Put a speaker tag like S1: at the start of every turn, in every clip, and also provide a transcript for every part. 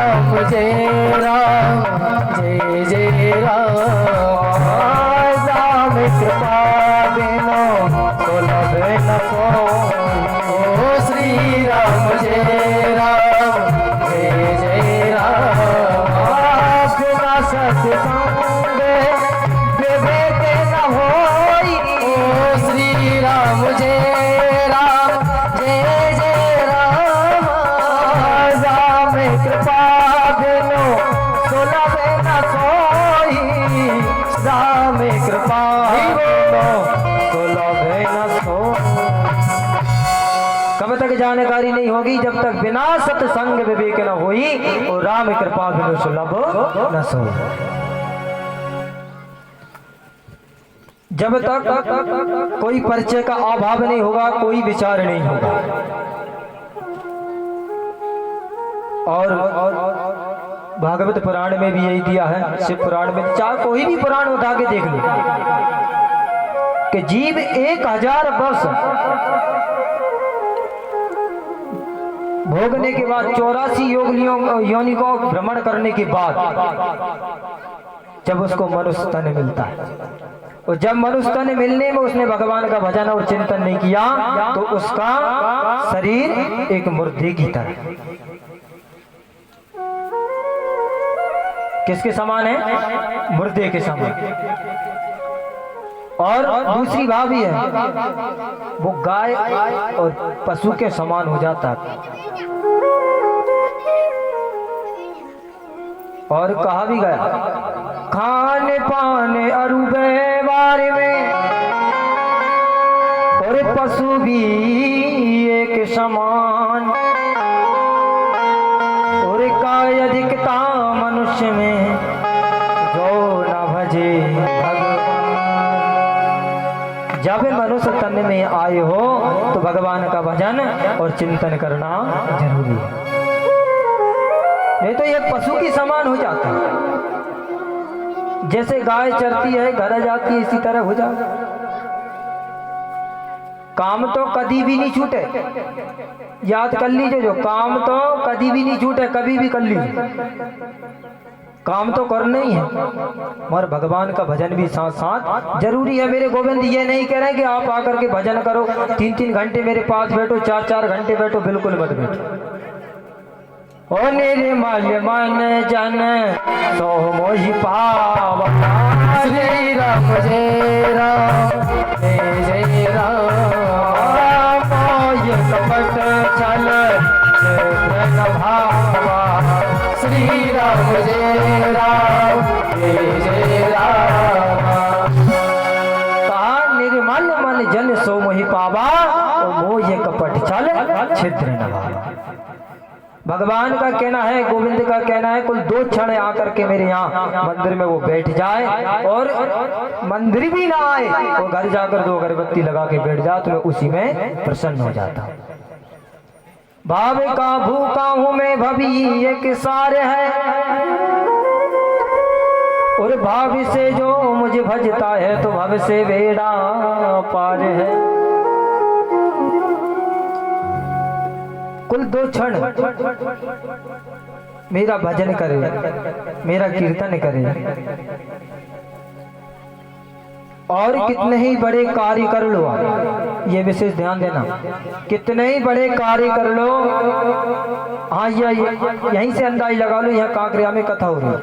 S1: राम जय राम जय जय राम। राम कृपा बिनो सुलभ न कोई। ओ श्री राम जय राम जय जय राम। बिना सत्संग विवेक न होई। ओ श्री राम जय राम जय जय राम। राम कृपा बिनो सुलभ न कोई। राम कृपा बिनो सुलभ न कोई। कब तक जानकारी नहीं होगी जब तक बिना सत्संग विवेक न होई और राम कृपा बिनु सुलभ न सोई। जब तक कोई परिचय का अभाव नहीं होगा कोई विचार नहीं होगा। और भागवत पुराण में भी यही दिया है, शिव पुराण में, चाहे कोई भी पुराण उठा के देख लो कि जीव 1000 वर्ष भोगने के बाद 84 योनि को भ्रमण करने के बाद जब उसको मनुष्य तन मिलता है और जब मनुष्य तन मिलने में उसने भगवान का भजन और चिंतन नहीं किया तो उसका शरीर एक मुर्दे की तरह, किसके समान है? मुर्दे के समान। और दूसरी बात भी है, वो गाय और पशु के समान हो जाता है। और कहा भी गया, खाने पाने अरुबे बारे में और पशु भी एक समान। और काय अधिकता मनुष्य में जो न भजे भगवान। जब मनुष्य तन में आए हो तो भगवान का भजन और चिंतन करना जरूरी है, नहीं तो ये पशु की समान हो जाता है। जैसे गाय चरती है घर जाती है इसी तरह हो जाता। काम तो कभी भी नहीं छूटे, याद कर लीजिए, जो काम तो कभी भी नहीं छूटे, कभी भी कर लीजिए, काम तो करना ही है, मगर भगवान का भजन भी साथ साथ जरूरी है। मेरे गोविंद ये नहीं कह रहे कि आप आकर के भजन करो, 3-3 घंटे मेरे पास बैठो, 4-4 घंटे बैठो, बिल्कुल मत बैठो। ओ निर्मल मन जन सो मोहि पावा। श्री राम जय राम जय जय राम। मोय कपट छल न भावा। श्री राम जय राम जय जय राम। कहा निर्मल मन जन सो मोहि पावा, मोय कपट छल छिद्र न भावा। भगवान का कहना है, गोविंद का कहना है, कुल 2 क्षण आकर के मेरे यहाँ मंदिर में वो बैठ जाए और मंदिर भी ना आए वो घर जाकर 2 अगरबत्ती लगा के बैठ जाए तो मैं उसी में प्रसन्न हो जाता हूँ। भाव का भूखा हूँ मैं भवी एक सार है और भाव से जो मुझे भजता है तो भव से बेड़ा पार है। कुल 2 क्षण मेरा भजन करे, मेरा कीर्तन करे और कितने ही बड़े कार्य कर लो, ये विशेष ध्यान देना, कितने ही बड़े कार्य कर लो। हाँ यहीं से अंदाज लगा लो, यहाँ कांकरिया में कथा हो रही है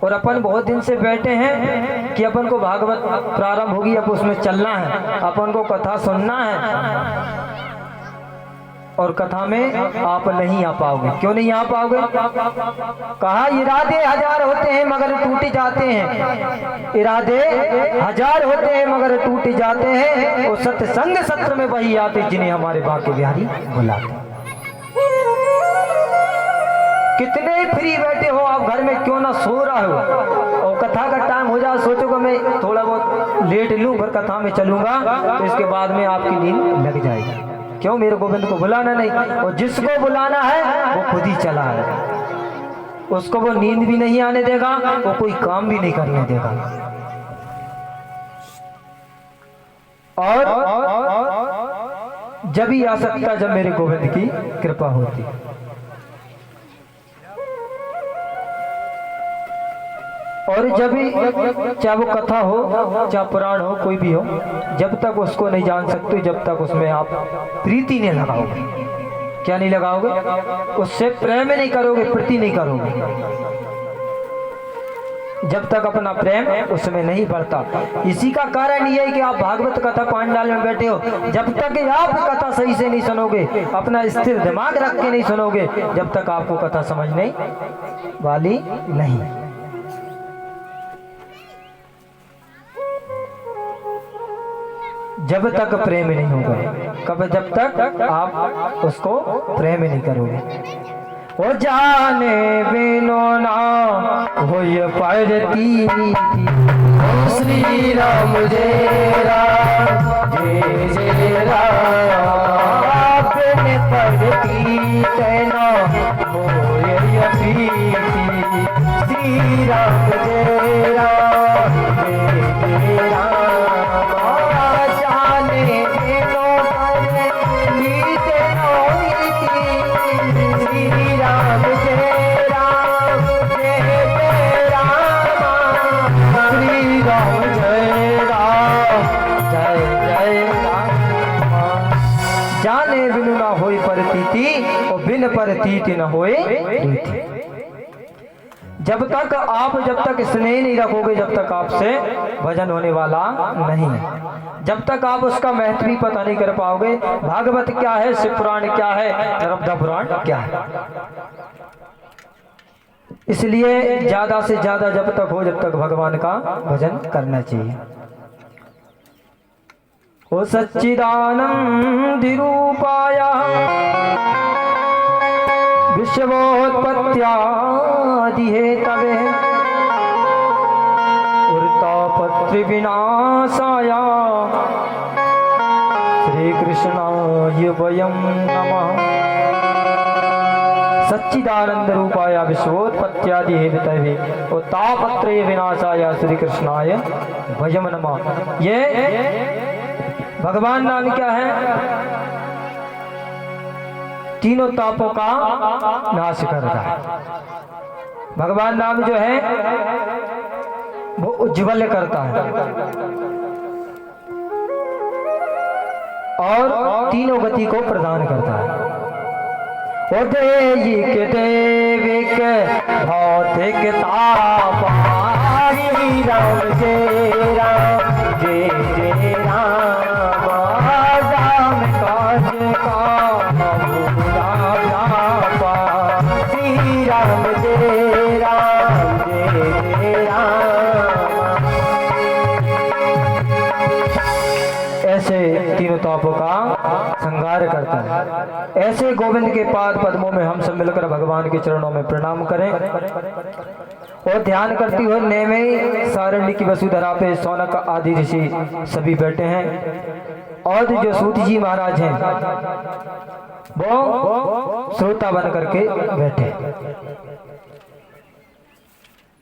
S1: और अपन बहुत दिन से बैठे हैं कि अपन को भागवत प्रारंभ होगी, अब उसमें चलना है, अपन को कथा सुनना है। और कथा में आप नहीं आ पाओगे। क्यों नहीं आ पाओगे? कहा इरादे 1000 होते हैं मगर टूट जाते हैं। इरादे 1000 होते हैं मगर टूट जाते हैं। वो सत्संग सत्र में वही आते जिन्हें हमारे बाके बिहारी बुलाते। कितने फ्री बैठे हो आप घर में, क्यों ना सो रहे हो और कथा का टाइम हो जाए, सोचोगे मैं थोड़ा बहुत लेट लूं फिर कथा में चलूंगा तो इसके बाद में आपकी नींद लग जाएगी। क्यों? मेरे गोविंद को बुलाना नहीं, और जिसको बुलाना है वो खुद ही चला है, उसको वो नींद भी नहीं आने देगा, वो कोई काम भी नहीं करने देगा। और जब ही आ सकता जब मेरे गोविंद की कृपा होती। और जब भी, चाहे वो कथा हो चाहे पुराण हो, कोई भी हो, जब तक उसको नहीं जान सकते, जब तक उसमें आप प्रीति नहीं लगाओगे, क्या नहीं लगाओगे, उससे प्रेम नहीं करोगे, प्रीति नहीं करोगे, जब तक अपना प्रेम उसमें नहीं बढ़ता। इसी का कारण ये है कि आप भागवत कथा पांडाल में बैठे हो, जब तक आप कथा सही से नहीं सुनोगे, अपना स्थिर दिमाग रख के नहीं सुनोगे, जब तक आपको कथा समझने वाली नहीं। जब तक प्रेम नहीं होगा, कब, जब तक आप उसको प्रेम नहीं करोगे। ओ जाने बिनो ना होय पड़ती, श्री राम जय राम जय जय राम, बिन पड़ती तेना होय प्रीति, श्री राम जय राम जय जय राम। जाने बिनु ना होई परतीति, और बिन परतीति न होए प्रीति। जब तक स्नेह नहीं रखोगे, जब तक आपसे भजन होने वाला नहीं है, जब तक आप उसका महत्व भी पता नहीं कर पाओगे। भागवत क्या है, शिव पुराण क्या है, नर्मदा पुराण क्या है। इसलिए ज्यादा से ज्यादा जब तक हो, जब तक भगवान का भजन करना चाहिए। ओ सच्चिदानंद रूपाय विश्वोत्पत्त्यादि हेतवे, उर्तापत्रि विनाशाय, श्री कृष्णाय वयं नमः। सच्चिदानंद रूपाय विश्वोत्पत्त्यादि हेतवे, उर्तापत्रि विनाशाय, श्री कृष्णाय वयं नमः। ये भगवान नाम क्या है, तीनों तापों का नाश करता है। भगवान नाम जो है वो उज्ज्वल करता है और तीनों गति को प्रदान करता है। ओ दैहिक देविक भौतिक ताप, राम जय राम जय जय राम, राम काज का श्री राम जय राम जय जय राम। ऐसे तीनों तापों का संहार करता है। ऐसे गोविंद के पाद पद्मों में हम सब मिलकर भगवान के चरणों में प्रणाम करें और ध्यान करती हुए नेमे सारण्य की वसुधरा पे सौनक आदि ऋषि सभी बैठे हैं और जो सूत जी महाराज हैं वो श्रोता बन करके बैठे।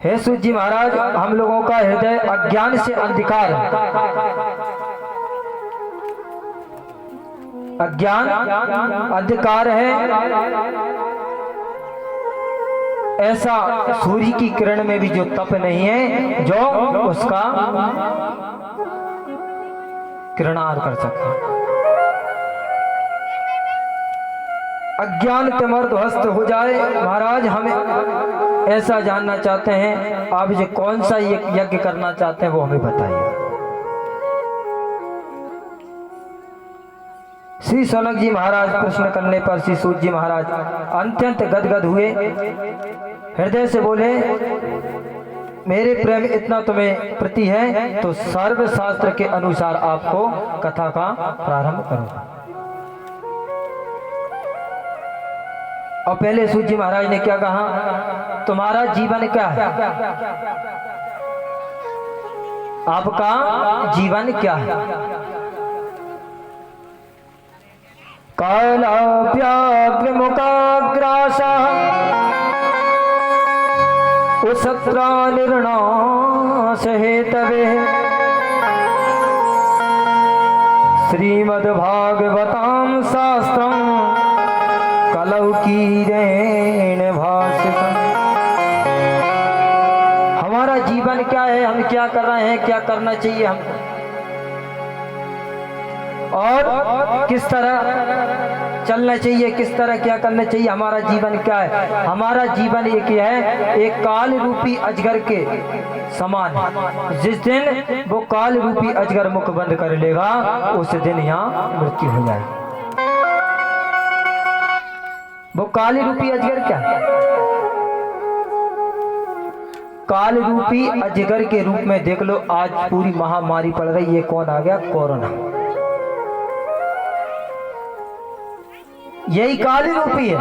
S1: हे सूत जी महाराज, हम लोगों का हृदय अज्ञान से अंधकार, अज्ञान अंधकार है। ऐसा सूर्य की किरण में भी जो तप नहीं है जो उसका किरणार कर सकता। अज्ञान तिमिर्ध्वस्त हो जाए। महाराज, हमें ऐसा जानना चाहते हैं, आप जो कौन सा यज्ञ करना चाहते हैं वो हमें बताइए। श्री सौनक जी महाराज प्रश्न करने पर श्री सूत जी महाराज अत्यंत गदगद हुए, हृदय से बोले, मेरे प्रेम इतना तुम्हें प्रति है तो सर्वशास्त्र के अनुसार आपको कथा का प्रारंभ करो। और पहले सूत जी महाराज ने क्या कहा, तुम्हारा जीवन क्या है, आपका जीवन क्या है। काला व्याघ्र मुखाग्रासा उसत्रा निर्णाश हेतवे, श्रीमद्भागवतां शास्त्रं कलौ कीरेण भाषितम्। हमारा जीवन क्या कर रहे हैं, क्या करना चाहिए हमको, और किस तरह चलना चाहिए, किस तरह क्या करना चाहिए, हमारा जीवन क्या है। हमारा जीवन एक है, एक काल रूपी अजगर के समान है। जिस दिन वो काल रूपी अजगर मुख बंद कर लेगा उस दिन यहाँ मृत्यु हो जाएगी। वो काल रूपी अजगर क्या है? काल रूपी अजगर के रूप में देख लो, आज पूरी महामारी पड़ रही है। कौन आ गया? कोरोना। यही काल रूपी है।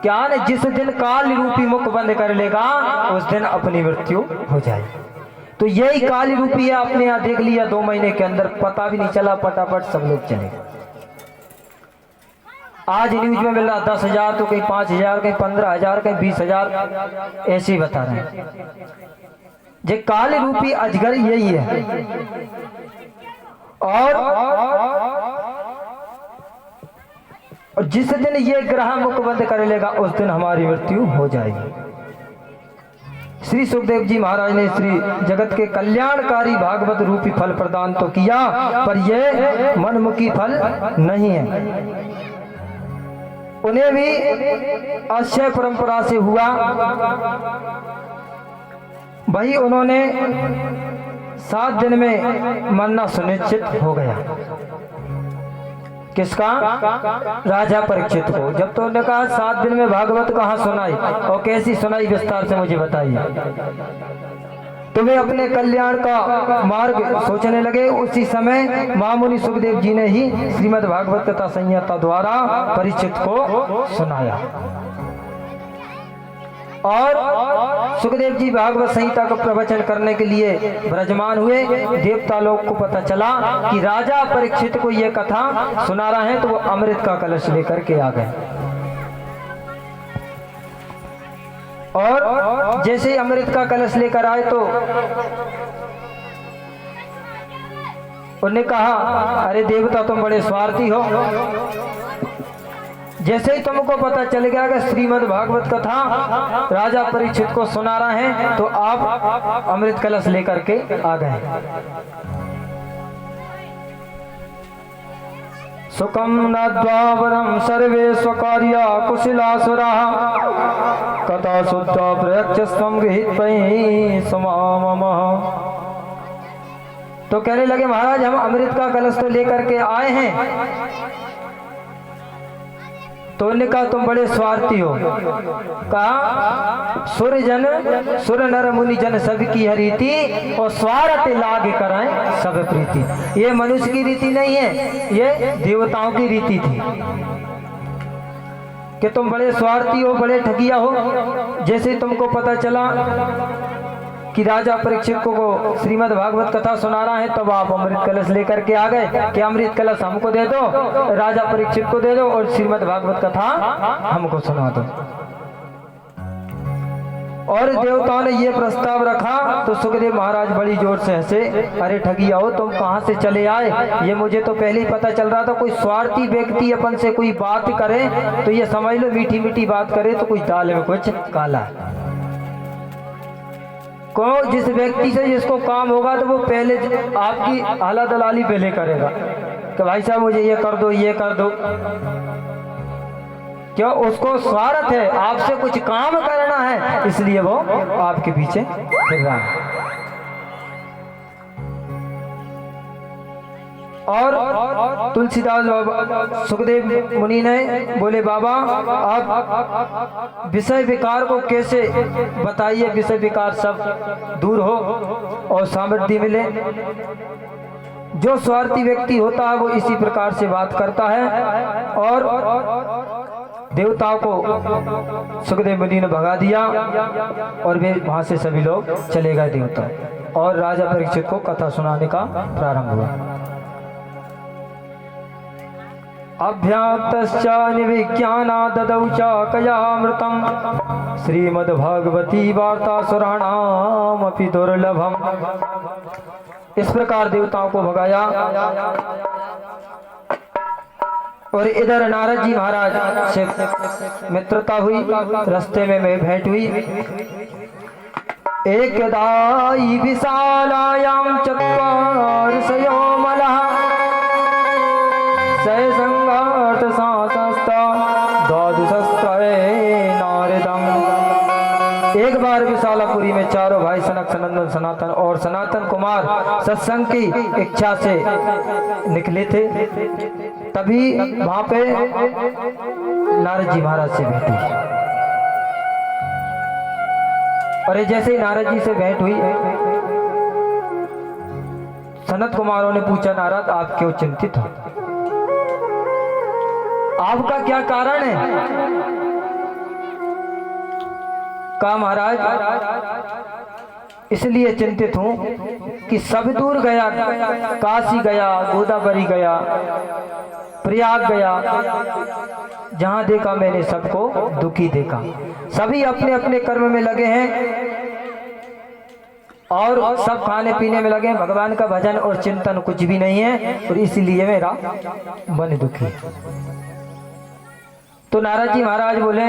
S1: क्या न जिस दिन काल रूपी मुख बंद कर लेगा उस दिन अपनी मृत्यु हो जाएगी। तो यही काल रूपी है। आपने यहाँ देख लिया 2 महीने के अंदर पता भी नहीं चला, फटाफट सब लोग चले गए। आज न्यूज में मिल रहा 10,000, तो कहीं 5,000, कहीं 15,000, कहीं 20,000, ऐसे ही बता रहे हैं। ये काल रूपी अजगर यही है। और जिस दिन ये ग्रह मुख बंद कर लेगा उस दिन हमारी मृत्यु हो जाएगी। श्री सुखदेव जी महाराज ने श्री जगत के कल्याणकारी भागवत रूपी फल प्रदान तो किया, पर यह मनमुखी फल नहीं है। उन्हें भी अक्षय परंपरा से हुआ। वही उन्होंने 7 दिन में मरना सुनिश्चित हो गया। किसका? राजा परीक्षित को। जब तो उन्होंने कहा 7 दिन में भागवत कहाँ सुनाई और कैसी सुनाई, विस्तार से मुझे बताइए। तो वे अपने कल्याण का मार्ग सोचने लगे। उसी समय महामुनि सुखदेव जी ने ही श्रीमद् भागवत कथा संहिता द्वारा परीक्षित को सुनाया। और सुखदेव जी भागवत संहिता का प्रवचन करने के लिए विराजमान हुए। देवता लोग को पता चला कि राजा परीक्षित को यह कथा सुना रहे हैं, तो वो अमृत का कलश लेकर के आ गए। और जैसे ही अमृत का कलश लेकर आए तो उन्होंने कहा, अरे देवता तुम बड़े स्वार्थी हो। जैसे ही तुमको पता चल गया कि श्रीमद् भागवत कथा राजा परीक्षित को सुना रहे हैं, तो आप अमृत कलश लेकर के आ गए। सुखम नद्वावरम सर्वे स्वकार्या कुशलासुरा कथा शुद्ध प्रयक्षस्वम गृहीत समाममः। तो कहने लगे, महाराज हम अमृत का कलश तो लेकर के आए हैं। तो उन्होंने कहा तुम बड़े स्वार्थी हो। कहा सुर नर मुनि जन सबकी हरीति और स्वार्थ लाग कराएं सब प्रीति। ये मनुष्य की रीति नहीं है, ये देवताओं की रीति थी कि तुम बड़े स्वार्थी हो, बड़े ठगिया हो। जैसे तुमको पता चला कि राजा परीक्षित को श्रीमद् भागवत कथा सुना रहा है, तब आप अमृत कलश लेकर के आ गए कि अमृत कलश हमको दे दो, राजा परीक्षित को दे दो और श्रीमद् भागवत कथा हमको सुना दो। और देवताओं ने ये प्रस्ताव रखा तो सुखदेव महाराज बड़ी जोर से हंसे, अरे ठगिया हो तुम कहाँ से चले आए? ये मुझे तो पहले ही पता चल रहा था। कोई स्वार्थी व्यक्ति अपन से कोई बात करे तो ये समझ लो मीठी मीठी बात करे तो कुछ दाल में कुछ काला। को जिस व्यक्ति से जिसको काम होगा तो वो पहले आपकी आला दलाली पहले करेगा कि भाई साहब मुझे ये कर दो, ये कर दो। क्यों? उसको स्वार्थ है, आपसे कुछ काम करना है, इसलिए वो आपके पीछे फिर रहा है। और तुलसीदास बाबा सुखदेव मुनि ने बोले, बाबा आप विषय विकार को कैसे बताइए, विषय विकार सब दूर हो और समृद्धि मिले। जो स्वार्थी व्यक्ति होता है वो इसी प्रकार से बात करता है। और देवताओं को सुखदेव मुनि ने भगा दिया और वे वहां से सभी लोग चले गए देवता। और राजा परीक्षित को कथा सुनाने का प्रारंभ हुआ। अभ्याप्तश्च निविज्ञाना ददौ च कयामृतम् श्रीमद्भागवती वार्ता सुराणामपि दुर्लभम। इस प्रकार देवताओं को भगाया। और इधर नारद जी महाराज से मित्रता हुई, रास्ते में भेंट हुई। एकदाई विशालायां चत्वारशयो मलः सैसंगार्थ सांसस्ता द्वादशस्त्रये नारदं। एक बार विशालापुरी में चारों भाई सनक सनंदन सनातन और सनातन कुमार सत्संग की इच्छा से निकले थे। तभी वहां पे नारद जी महाराज से भेंट हुई। और जैसे ही नारद जी से भेंट हुई, सनत कुमारों ने पूछा, नारद आप क्यों चिंतित हो, आपका क्या कारण है? कहा महाराज इसलिए चिंतित हूं कि सब दूर गया, काशी गया, गोदावरी गया, प्रयाग गया, जहां देखा मैंने सबको दुखी देखा। सभी अपने अपने कर्म में लगे हैं और सब खाने पीने में लगे हैं, भगवान का भजन और चिंतन कुछ भी नहीं है, और इसलिए मेरा मन दुखी है। तो नारद जी महाराज बोले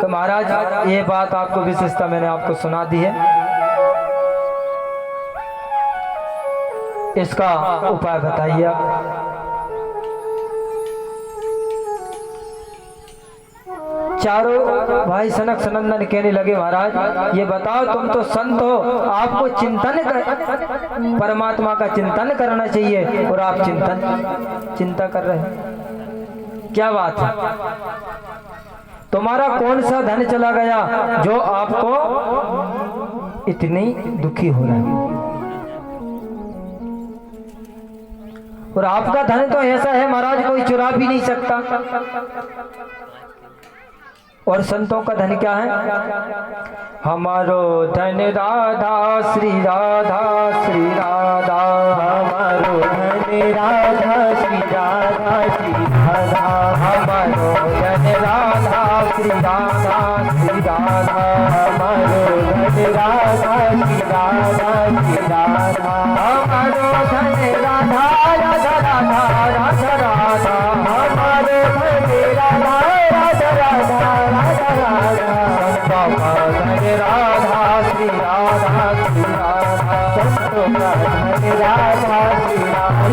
S1: कि महाराज ये बात आपको विशेषता मैंने आपको सुना दी है, इसका उपाय बताइए आप। चारों भाई सनक सनंदन कहने लगे, महाराज ये बताओ, तुम तो संत हो, आपको परमात्मा का चिंतन करना चाहिए और आप चिंता कर रहे हैं, क्या बात है? तुम्हारा कौन सा धन चला गया जो आपको इतनी दुखी हो रहा है? और आपका धन तो ऐसा है महाराज, कोई चुरा भी नहीं सकता। और संतों का धन क्या है? हमारो धन राधा श्री राधा श्री राधा, हमारो धन राधा श्री राधा श्री राधा, हमारो धन राधा श्री राधा श्री राधा, हमारो धन राधा श्री राधा श्री राधा, हमारो धन राधा राधा राधा राधा राधा, हमारो धन राधा राधा राधा राधा राधा, धन राधा श्री राधा श्री राधा, संतों का धन राधा श्री राधा।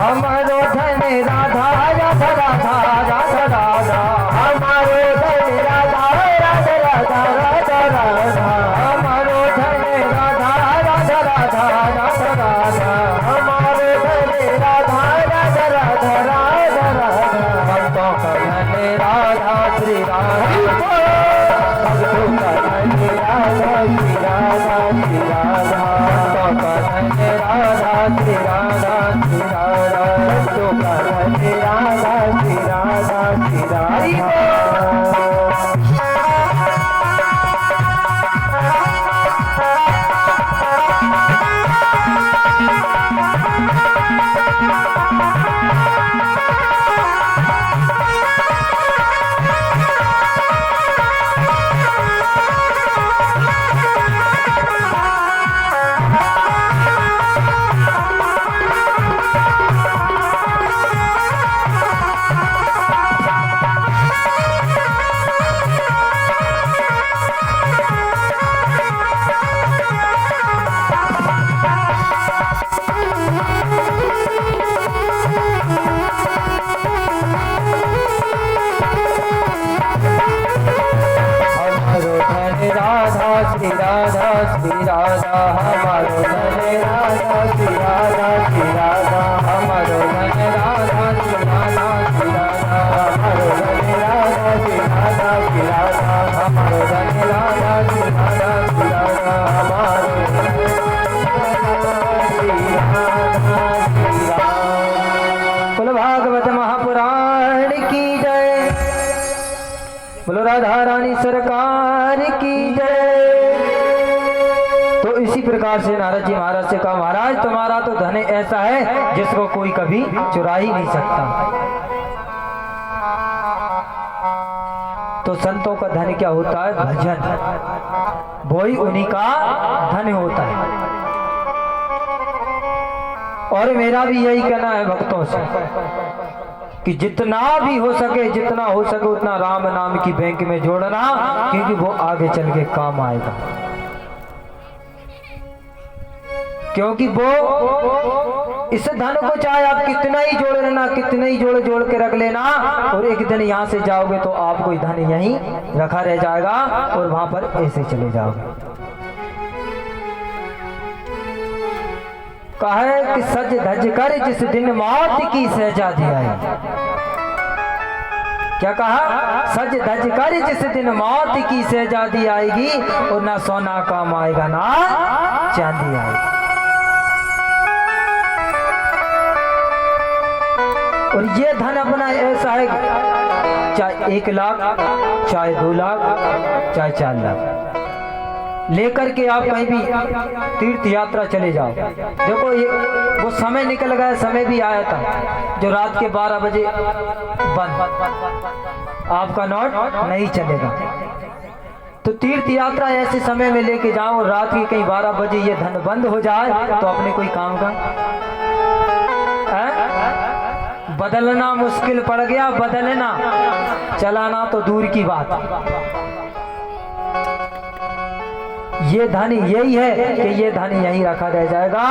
S1: हमारो धन राधा राधा राधा राधा राधा, हमारो धन राधा राधा राधा राधा राधा, हमारो धन राधा राधा राधा राधा राधा, हमारो धन राधा राधा राधा राधा राधा, भक्तों का धन राधा श्री राधा, भक्तों का धन राधा श्री राधा श्री राधा, भक्तों का धन राधा श्री राधा श्री राधा, भक्तों का धन राधा श्री राधा श्री राधा। श्री राधा श्री राधा, हमारो धन राधा श्री राधा श्री राधा, हमारो धन राधा श्री राधा श्री राधा, हमारो धन राधा सरकार की जय। तो इसी प्रकार से नारद जी महाराज से कहा, महाराज तुम्हारा तो धन ऐसा है जिसको कोई कभी चुरा ही नहीं सकता। तो संतों का धन क्या होता है? भजन, वो ही उन्हीं का धन होता है। और मेरा भी यही कहना है भक्तों से कि जितना भी हो सके, जितना हो सके उतना राम नाम की बैंक में जोड़ना, क्योंकि वो आगे चल के काम आएगा। क्योंकि वो इस धन को चाहे आप कितना ही जोड़ लेना, कितना ही जोड़ के रख लेना, और एक दिन यहाँ से जाओगे तो आपको धन यहीं रखा रह जाएगा और वहां पर ऐसे चले जाओगे। कहा है कि सज धज कर जिस दिन मौत की सहजादी आई। क्या कहा? सज धज कर जिस दिन मौत की सहजादी आएगी, और ना सोना काम आएगा ना चांदी आएगी। और ये धन अपना ऐसा है, चाहे 1 लाख, चाहे 2 लाख, चाहे 4 लाख लेकर के आप कहीं भी तीर्थ यात्रा चले जाओ। देखो ये वो समय निकल गया, समय भी आया था जो रात के 12 बजे बंद, आपका नोट नहीं चलेगा। तो तीर्थ यात्रा ऐसे समय में लेके जाओ, रात के कहीं 12 बजे ये धन बंद हो जाए तो अपने कोई काम का बदलना मुश्किल पड़ गया, बदलना, चलाना तो दूर की बात। ये धन यही है कि ये धन यहीं रखा रह जाएगा,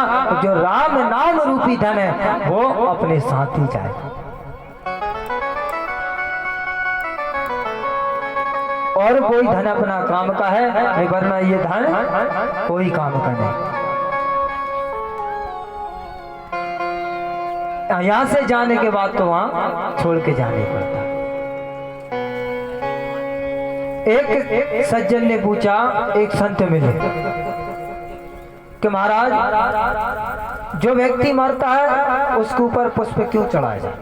S1: जो राम नाम रूपी धन है वो अपने साथ ही जाएगा। और कोई धन अपना काम का है, वरना ये धन कोई काम का नहीं। यहां से जाने के बाद तो वहां छोड़ के जाने पड़ता है। एक सज्जन ने पूछा, एक संत मिले कि महाराज जो व्यक्ति मरता है उसके ऊपर पुष्प क्यों चढ़ाया जाए?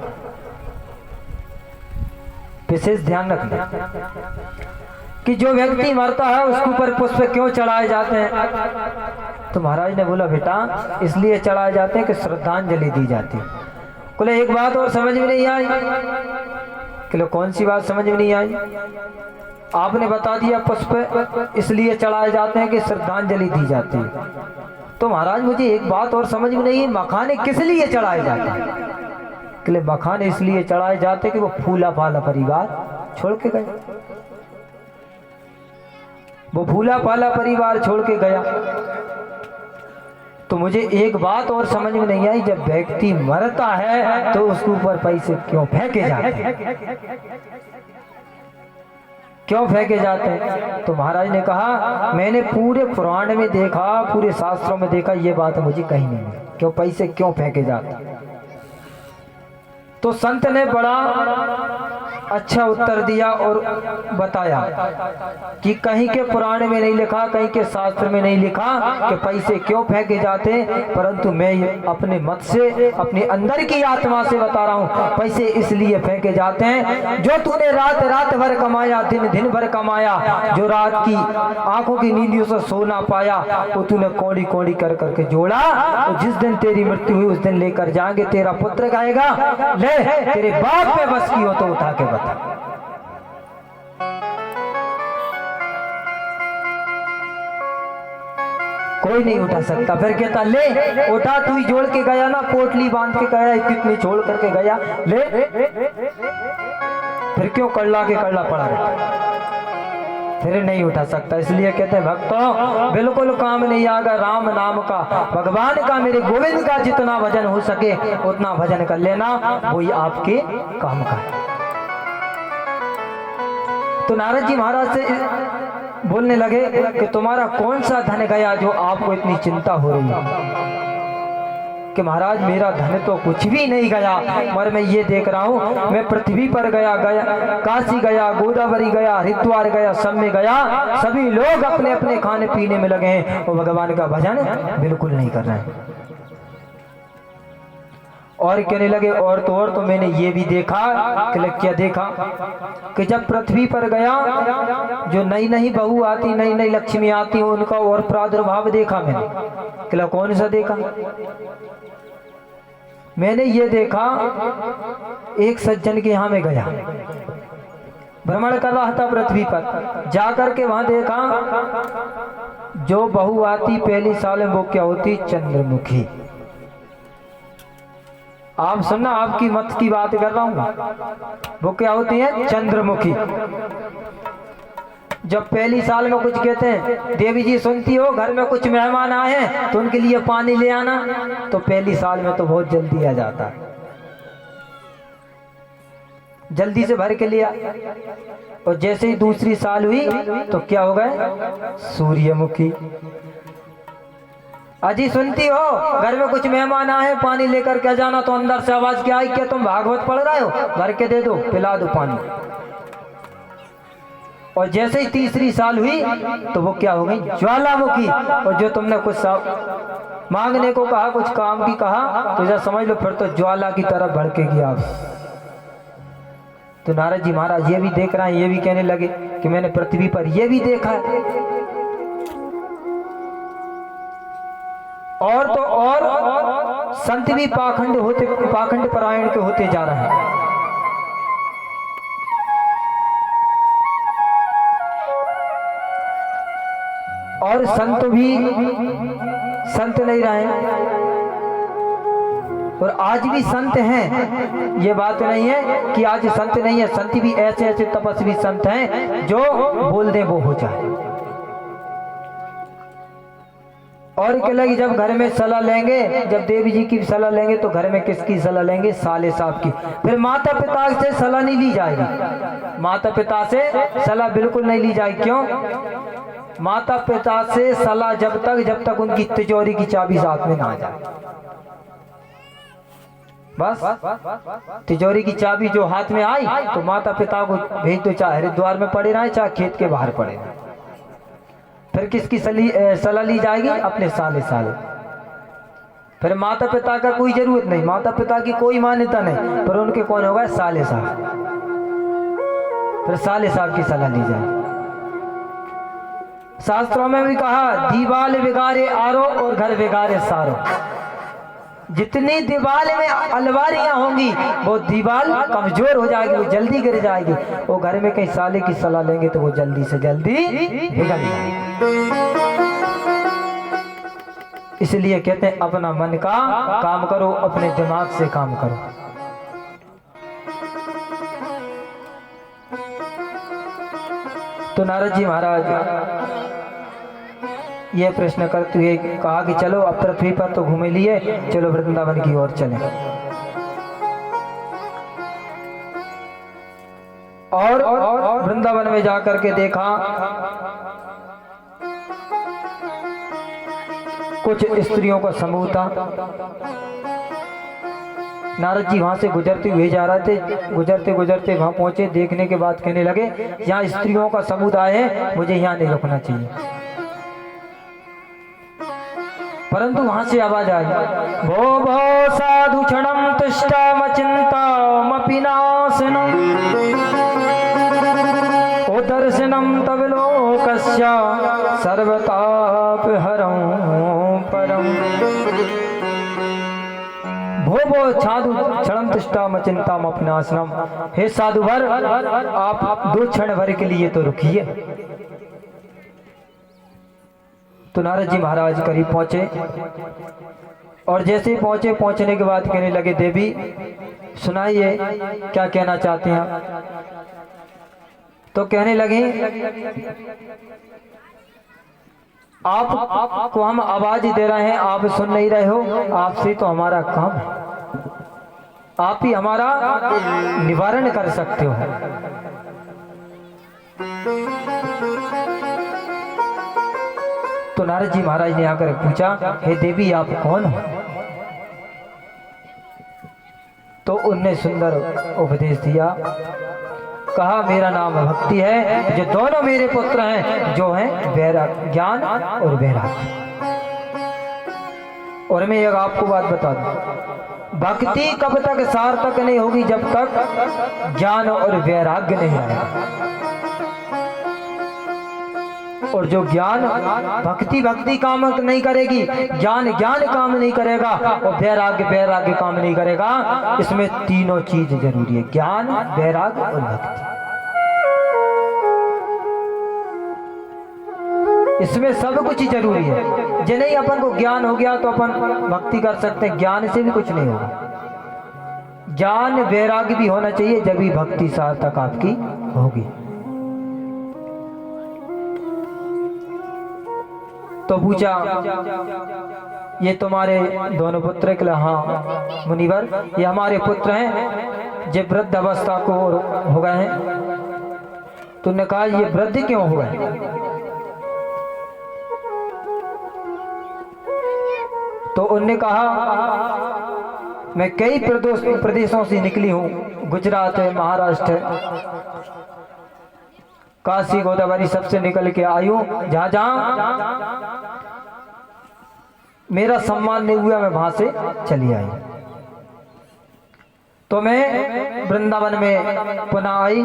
S1: विशेष ध्यान रखना कि जो व्यक्ति मरता है उसके ऊपर पुष्प क्यों चढ़ाए जाते हैं? तो महाराज ने बोला, बेटा इसलिए चढ़ाए जाते हैं कि श्रद्धांजलि दी जाती है। बोले एक बात और समझ में नहीं आई। कि कौन सी बात समझ में नहीं आई? आपने बता दिया पुष्प इसलिए चढ़ाए जाते हैं कि श्रद्धांजलि दी जाती है। तो महाराज मुझे एक बात और समझ में नहीं, मखाने किस लिए चढ़ाए जाते हैं? कि मखाने इसलिए चढ़ाए जाते हैं कि वो फूला फाला परिवार छोड़ के गए, वो फूला फाला परिवार छोड़ के गया। तो मुझे एक बात और समझ में नहीं आई, जब व्यक्ति मरता है तो उसके ऊपर पैसे क्यों फेंके जाते हैं? क्यों फेंके जाते हैं? तो महाराज ने कहा, मैंने पूरे पुराण में देखा, पूरे शास्त्रों में देखा, ये बात मुझे कहीं नहीं मिली, क्यों पैसे क्यों फेंके जाते हैं। तो संत ने बड़ा अच्छा उत्तर दिया और बताया कि कहीं के पुराण में नहीं लिखा, कहीं के शास्त्र में नहीं लिखा कि पैसे क्यों फेंके जाते हैं, परंतु मैं अपने मत से, अपने अंदर की आत्मा से बता रहा हूँ। पैसे इसलिए फेंके जाते हैं, जो तूने रात रात भर कमाया, दिन दिन भर कमाया, जो रात की आंखों की नींदियों से सो ना पाया, वो तूने कौड़ी कौड़ी कर करके जोड़ा, तो जिस दिन तेरी मृत्यु हुई उस दिन लेकर जाएंगे। तेरा पुत्र कहेगा, ले तेरे बाप पे बस की हो तो उठा के बता। कोई नहीं उठा सकता। फिर कहता, ले उठा, तू ही जोड़ के गया ना, पोटली बांध के गया, कितनी छोड़ करके गया, ले फिर क्यों कड़ला के कड़ला पड़ा रहता? फिर नहीं उठा सकता। इसलिए कहते हैं भक्तों, बिल्कुल काम नहीं आएगा राम नाम का, भगवान का, मेरे गोविंद का जितना भजन हो सके उतना भजन कर लेना, वही आपके काम का है। तो नारद जी महाराज से बोलने लगे कि तुम्हारा कौन सा धन गया जो आपको इतनी चिंता हो रही है? कि महाराज मेरा धन तो कुछ भी नहीं गया, मगर मैं ये देख रहा हूँ, मैं पृथ्वी पर गया, काशी गया, गोदावरी गया, हरिद्वार गया, सब में गया, सभी लोग अपने अपने खाने पीने में लगे हैं और भगवान का भजन बिल्कुल नहीं कर रहे हैं। और कहने लगे और तो मैंने ये भी देखा। क्या देखा? कि जब पृथ्वी पर गया, जो नई नई बहू आती, नई नई लक्ष्मी आती, उनका और प्रादुर्भाव देखा मैंने। क्या कौन सा देखा? मैंने ये देखा, एक सज्जन के यहाँ में गया, भ्रमण कर रहा था पृथ्वी पर, जाकर के वहां देखा जो बहू आती पहली साल में वो क्या होती? चंद्रमुखी। आप सुनना, आपकी मत की बात कर रहा हूं। वो क्या होती है? चंद्रमुखी। जब पहली साल में कुछ कहते हैं, देवी जी सुनती हो घर में कुछ मेहमान आए हैं तो उनके लिए पानी ले आना, तो पहली साल में तो बहुत जल्दी आ जाता है, जल्दी से भर के लिया। और जैसे ही दूसरी साल हुई तो क्या हो गए? सूर्यमुखी। अजी सुनती हो घर में कुछ मेहमान आए हैं पानी लेकर के जाना, तो अंदर से आवाज क्या आई? क्या तुम भागवत पढ़ रहे हो? भर के दे दो, पिला दो पानी। और जैसे ही तीसरी साल हुई तो वो क्या हो गई? ज्वालामुखी। और जो तुमने कुछ मांगने को कहा, कुछ काम की कहा, तो जरा समझ लो फिर तो ज्वाला की तरफ भड़केगी आप। तो नारद जी महाराज ये भी देख रहे हैं, ये भी कहने लगे कि मैंने पृथ्वी पर ये भी देखा है। और तो और संत भी पाखंड परायण के होते जा रहे हैं। और संत भी संत नहीं रहे, और आज भी संत हैं। ये बात नहीं है कि आज संत नहीं है, संत भी ऐसे ऐसे तपस्वी संत हैं जो बोल दे वो हो जाए। और क्या लगी, जब घर में सलाह लेंगे, जब देवी जी की सलाह लेंगे तो घर में किसकी सलाह लेंगे? साले साहब की। फिर माता पिता से सलाह नहीं ली जाएगी, माता पिता से सलाह बिल्कुल नहीं ली जाएगी। क्यों? माता पिता से सलाह जब तक उनकी तिजोरी की चाबी साथ में ना आ जाए। बस तिजोरी की चाबी जो हाथ में आई तो माता पिता को भेज दो, चाहे हरिद्वार में पड़े रहे चाहे खेत के बाहर पड़े रहे। फिर किसकी सलाह ली जाएगी? अपने साले। फिर माता पिता का कोई जरूरत नहीं, माता पिता की कोई मान्यता नहीं, पर उनके कौन होगा? साले साहब। फिर साले साहब की सलाह ली जाए। शास्त्रों में भी कहा, दीवाल बिगाड़े आरो और घर बिगाड़े सारो। जितनी दीवाल में अलवारियां होंगी वो दीवाल कमजोर हो जाएगी, वो जल्दी गिर जाएगी। वो घर में कहीं साले की सलाह लेंगे तो वो जल्दी से जल्दी बिगड़ जाएगी। इसलिए कहते हैं अपना मन का काम करो, अपने दिमाग से काम करो। तो नारद जी महाराज ये प्रश्न करते हुए कहा कि चलो अब पृथ्वी पर तो घूमे लिए, चलो वृंदावन की ओर चलें। और वृंदावन में जाकर के देखा कुछ स्त्रियों का समूह था। नारद जी वहां से गुजरते हुए जा रहे थे, गुजरते गुजरते वहां पहुंचे, देखने के बाद कहने लगे यहाँ स्त्रियों का समुदाय है, मुझे यहाँ नहीं रुकना चाहिए। परंतु वहां से आवाज आई, भो भो साधु क्षणम तिष्ठाम चिंतामपि नाशनम उदर्शनम तव लोकस्य सर्वतापहरं परम। भो भो साधु क्षणम तिष्ठाम चिंतामपि नाशनम। हे साधुवर, आप 2 क्षण भर के लिए तो रुकिए। तो नारद जी महाराज करीब पहुंचे, और जैसे ही पहुंचने के बाद कहने लगे, देवी सुनाइए क्या कहना चाहते हैं। तो कहने लगे, आपको हम आवाज दे रहे हैं, आप सुन नहीं रहे हो, आपसे तो हमारा काम है, आप ही हमारा निवारण कर सकते हो। तो नारद जी महाराज ने आकर पूछा, हे देवी आप कौन हो? तो उनने सुंदर उपदेश दिया, कहा मेरा नाम भक्ति है, जो दोनों मेरे पुत्र हैं, जो हैं ज्ञान और वैराग्य। और मैं एक आपको बात बता दूं, भक्ति कब तक सार्थक नहीं होगी जब तक ज्ञान और वैराग्य नहीं आएगा। और जो ज्ञान भक्ति काम नहीं करेगी, ज्ञान काम नहीं करेगा, और वैराग्य काम नहीं करेगा। इसमें तीनों चीज जरूरी है, ज्ञान, वैराग्य और भक्ति। इसमें सब कुछ जरूरी है। जे नहीं अपन को ज्ञान हो गया तो अपन भक्ति कर सकते हैं, ज्ञान से भी कुछ नहीं होगा। ज्ञान वैराग्य भी होना चाहिए, जब भी भक्ति सार्थक आपकी होगी। तो पूछा, ये तुम्हारे दोनों पुत्र के? हाँ मुनिवर, ये हमारे पुत्र हैं, जो वृद्ध अवस्था को हो गए हैं। तुमने कहा ये वृद्ध क्यों हो गए? तो उनने कहा, मैं कई प्रदेशों से निकली हूँ, गुजरात है, महाराष्ट्र है, काशी गोदावरी सबसे निकल के आई हूँ। जहाँ जहाँ मेरा सम्मान नहीं हुआ मैं वहां से चली आई। तो मैं वृंदावन में पुनः आई।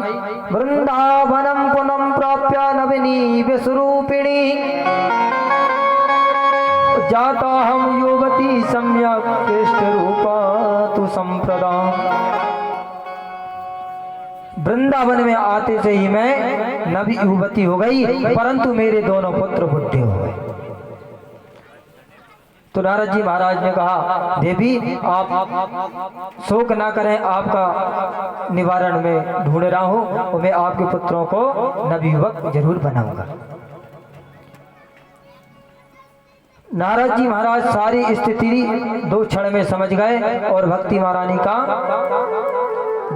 S1: वृंदावनम पुनम प्राप्य नविनी विस्वरूपिणी, जाता हम युवती सम्यक कृष्ण रूपा तु संप्रदान। वृंदावन में आते से ही मैं नवी युवती हो गई, परंतु मेरे दोनों पुत्र बुढ़े हो गए। तो नारद जी महाराज ने कहा, देवी आप शोक ना करें, आपका निवारण में ढूंढ रहा हूं, और मैं आपके पुत्रों को नवयुवक जरूर बनाऊंगा। नारद जी महाराज सारी स्थिति 2 क्षण में समझ गए, और भक्ति महारानी का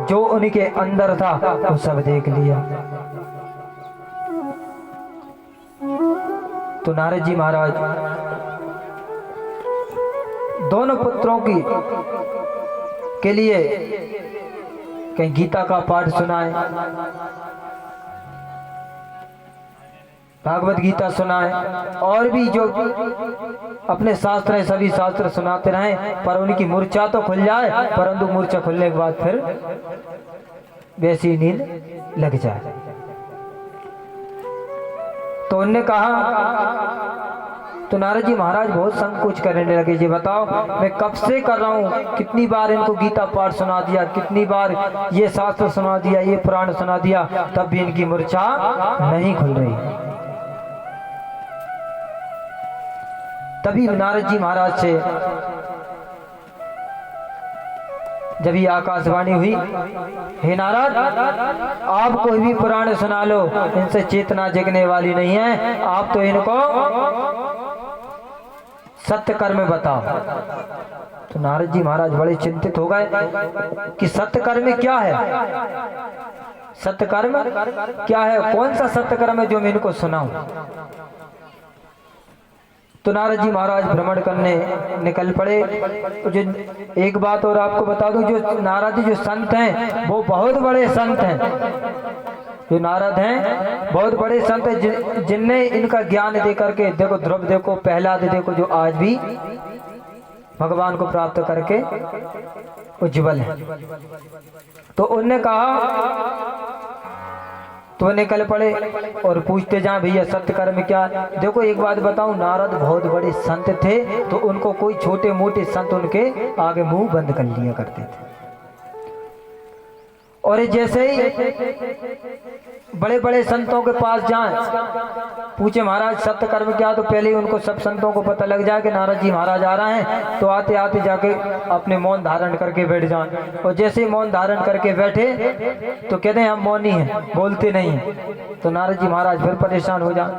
S1: जो उनके अंदर था वो सब देख लिया। तो नारद जी महाराज दोनों पुत्रों के लिए कहीं गीता का पाठ सुनाए, भागवत गीता सुनाए, और भी जो अपने शास्त्र है सभी शास्त्र सुनाते रहें, पर उनकी मूर्छा तो खुल जाए, परंतु मूर्छा खुलने के बाद फिर वैसी नींद लग जाए। तो उन्होंने कहा, तो नारद जी महाराज बहुत संकोच करने लगे, जी बताओ मैं कब से कर रहा हूँ, कितनी बार इनको गीता पाठ सुना दिया, कितनी बार ये शास्त्र सुना दिया, ये पुराण सुना दिया, तब भी इनकी मूर्छा नहीं खुल रही। तभी नारद जी महाराज से जब ये आकाशवाणी हुई, हे नारद आप कोई भी पुराण सुना लो, इनसे चेतना जगने वाली नहीं है, आप तो इनको सत्य कर्म बताओ। तो नारद जी महाराज बड़े चिंतित हो गए कि सत्य कर्म क्या है, सत्य कर्म क्या है, कौन सा सत्य कर्म है जो मैं इनको सुनाऊं। तो नारद जी महाराज भ्रमण करने निकल पड़े। तो जो एक बात और आपको बता दूं, जो नारद जी जो संत हैं वो बहुत बड़े संत हैं, जो नारद हैं बहुत बड़े संत हैं, जिनने इनका ज्ञान दे करके, देखो ध्रुव देखो, प्रहलाद देखो, जो आज भी भगवान को प्राप्त करके उज्जवल है। तो उनने कहा, तो निकल पड़े और पूछते जाएं भैया सत्य कर्म क्या। देखो एक बात बताऊं, नारद बहुत बड़े संत थे, तो उनको कोई छोटे मोटे संत उनके आगे मुंह बंद कर लिया करते थे। और जैसे ही बड़े बड़े संतों के पास जाएं, पूछे महाराज सत्य कर्म क्या, तो पहले ही उनको सब संतों को पता लग जाए कि नारद जी महाराज आ रहे हैं, तो आते आते जाके अपने मौन धारण करके बैठ जाएं। और जैसे ही मौन धारण करके बैठे तो कहते हैं हम मौनी हैं, बोलते नहीं हैं। तो नारद जी महाराज फिर परेशान हो जाए।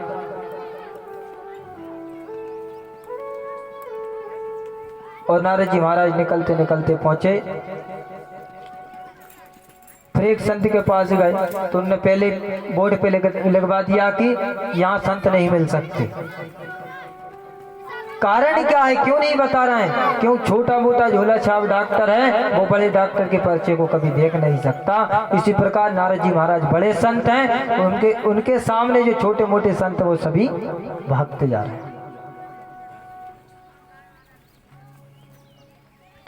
S1: और नारद जी महाराज निकलते निकलते पहुंचे, फिर एक संत के पास गए, तो उन्होंने पहले बोर्ड पे लगवा दिया कि यहाँ संत नहीं मिल सकते। कारण क्या है, क्यों नहीं बता रहे हैं? क्यों? छोटा मोटा झोला छाप डॉक्टर है, वो बड़े डॉक्टर के पर्चे को कभी देख नहीं सकता। इसी प्रकार नारद जी महाराज बड़े संत हैं, उनके सामने जो छोटे मोटे संत वो सभी भागते जा रहे हैं।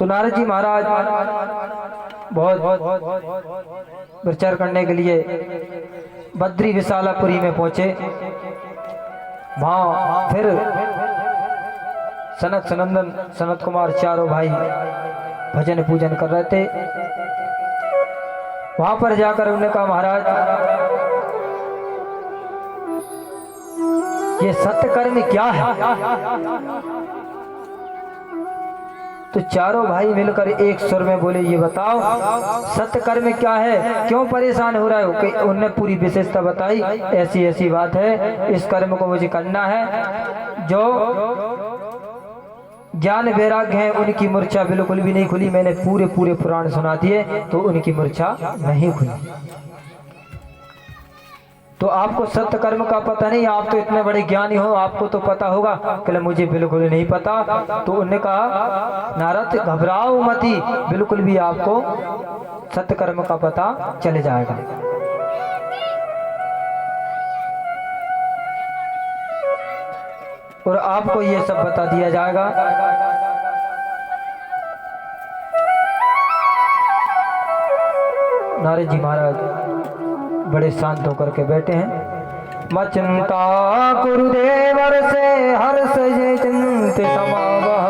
S1: तो नारद जी महाराज बहुत प्रचार करने के लिए बद्री विशालापुरी में पहुंचे। वहां फिर सनक सनंदन सनत कुमार चारों भाई भजन पूजन कर रहे थे। वहां पर जाकर उन्होंने कहा महाराज ये सत्यकर्म क्या है? तो चारों भाई मिलकर एक सुर में बोले ये बताओ सत्यकर्म क्या है, क्यों परेशान हो रहे हो? कि उनने पूरी विशेषता बताई, ऐसी ऐसी बात है, इस कर्म को मुझे करना है। जो ज्ञान वैराग्य है उनकी मूर्छा बिल्कुल भी नहीं खुली। मैंने पूरे पूरे पुराण सुना दिए तो उनकी मूर्छा नहीं खुली। तो आपको सत्य कर्म का पता नहीं, आप तो इतने बड़े ज्ञानी हो, आपको तो पता होगा। कहले मुझे बिल्कुल नहीं पता। तो उन्होंने कहा नारद घबराओ मती, बिल्कुल भी आपको सत्य कर्म का पता चल जाएगा। और आपको ये सब बता दिया जाएगा। नारद जी महाराज बड़े शांत होकर के बैठे हैं। मचिंता गुरुदेवर से हर्ष जे चिंत समावह,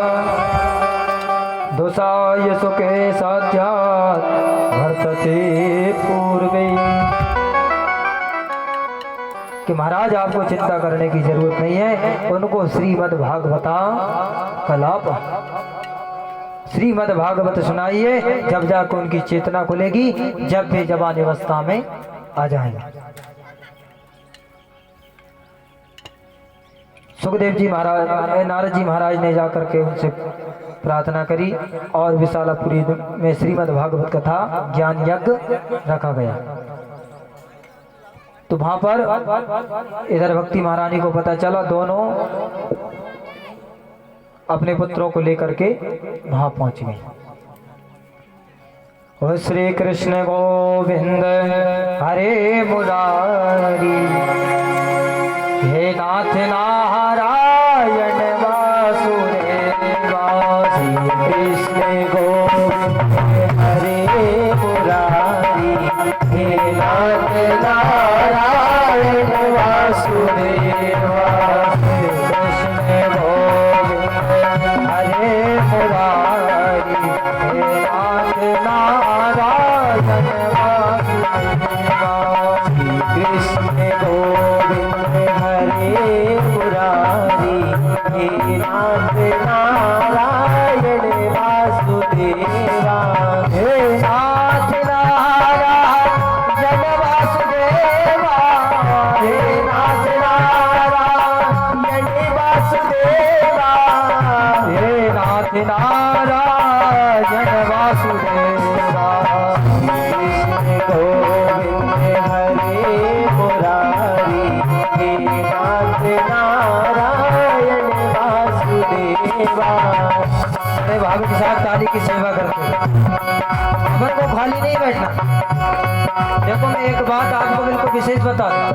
S1: दोषाय सुखे साध्यात् वर्तते पूर्वे। कि महाराज आपको चिंता करने की जरूरत नहीं है। उनको श्रीमद् भागवता कलाप श्रीमद् भागवत सुनाइए, जब जाकर उनकी चेतना खुलेगी, जब वे जवान अवस्था में आ जाएंगे। सुखदेव जी महाराज नारद जी महाराज ने जाकर के उनसे प्रार्थना करी और विशालापुरी में श्रीमद् भागवत कथा ज्ञान यज्ञ रखा गया। तो वहां पर इधर भक्ति महारानी को पता चला, दोनों अपने पुत्रों को लेकर के वहां पहुंच गए। ओ श्री कृष्ण गोविंद हरे मुरारी, हे नाथ नारायण वासुदेवा। श्री कृष्ण गोविंद हरे मुरारी, हे नाथ नारायण वासुदेवा। श्री कृष्ण गोविंद हरे मुरारी, हे नाथ नारायण वासुदेवा। श्री कृष्ण गोविंद हरे मुरारी, हे नाथ नारायण वासुदेवा। हे नाथ नारायण वासुदेवा, हे नाथ नारायण वासुदेवा, हे नाथ नारायण वासुदेवा। कृष्ण गोविंद हरे मुरारी, हे नाथ नारायण वासुदेवा। अरे भाभी के साथ ताली की सेवा करते मन को खाली नहीं बैठना। देखो मैं एक बात आपको बिल्कुल विशेष बता दूं,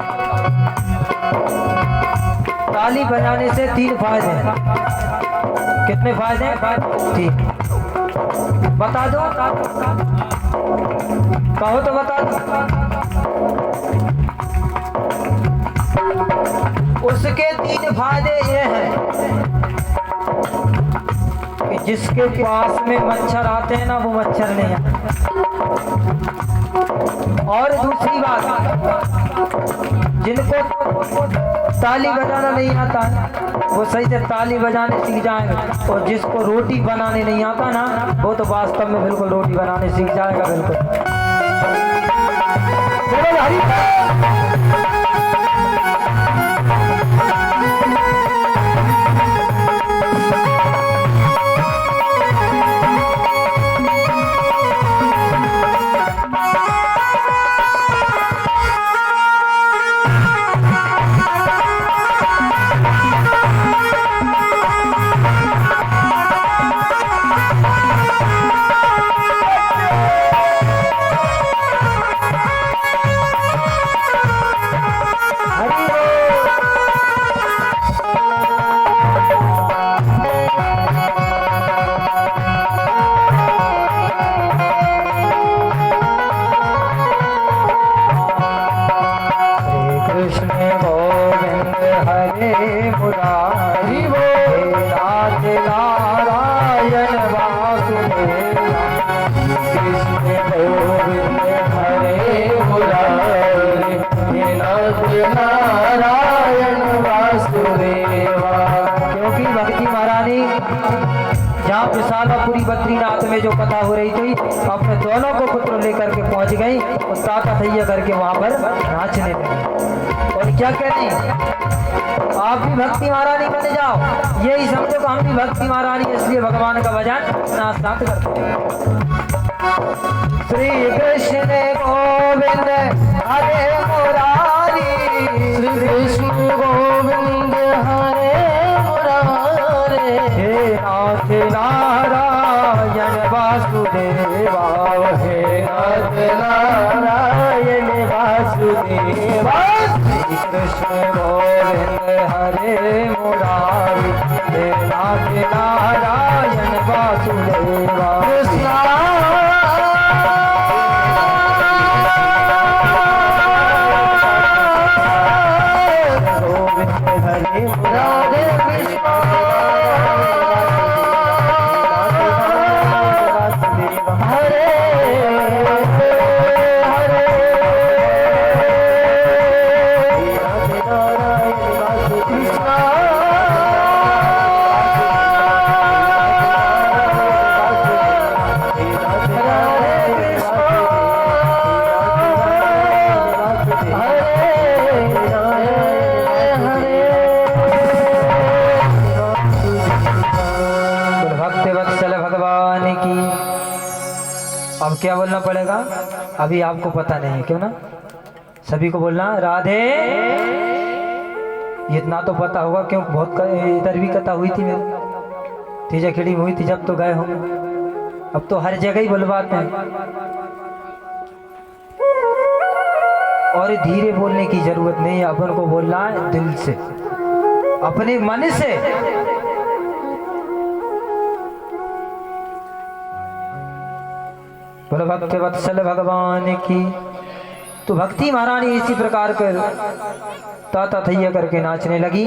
S1: ताली बजाने से 3 फायदे हैं। कितने फायदे हैं? 3 बता दो, कहो तो बता दो। उसके 3 फायदे ये हैं कि जिसके पास में मच्छर आते हैं ना, वो मच्छर नहीं आते। और दूसरी बात, जिनको ताली बजाना नहीं आता वो सही से ताली बजाने सीख जाएंगे। और जिसको रोटी बनाने नहीं आता ना, वो तो वास्तव में बिल्कुल रोटी बनाने सीख जाएगा। बिल्कुल
S2: कृष्ण गोविंद हरे मुरारे हे नाथ नारायण वासुदेवा।
S1: क्योंकि भक्ति महारानी जहाँ विशालापुरी बद्रीनाथ में जो कथा हो रही थी, अपने दोनों को पुत्र लेकर के पहुंच गई और ताता थैया करके वहां पर नाचने लगी। और क्या कह रही, आप भी भक्ति महारानी बन जाओ, यही समझो कि हम भी भक्ति महारानी, इसलिए भगवान का भजन नाच करते हैं। श्री कृष्ण गोविंद हरे मुरारी,
S2: श्री कृष्ण गोविंद हरे मुरारे
S1: हे नाथ नारायण वासुदेवा,
S2: हे नाथ नारायण वासुदेवा।
S1: श्री कृष्ण गोविंद हरे मुरारी, हे नाथ नारायण वासुदेवा।
S2: कृष्णा गोविंद हरे मुरारे कृष्णा हरे
S1: अब क्या बोलना पड़ेगा, अभी आपको पता नहीं है, क्यों ना सभी को बोलना राधे। इतना तो पता होगा, क्यों बहुत इधर भी कथा हुई थी, मेरी तीजा खिड़ी हुई थी जब तो गए होंगे, अब तो हर जगह ही बुलवाते हैं। और धीरे बोलने की जरूरत नहीं है, अपन को बोलना है दिल से, अपने मन से। बोलो भक्त वत्सल भगवान की। तो भक्ति महारानी इसी प्रकार कर ताता थैया करके नाचने लगी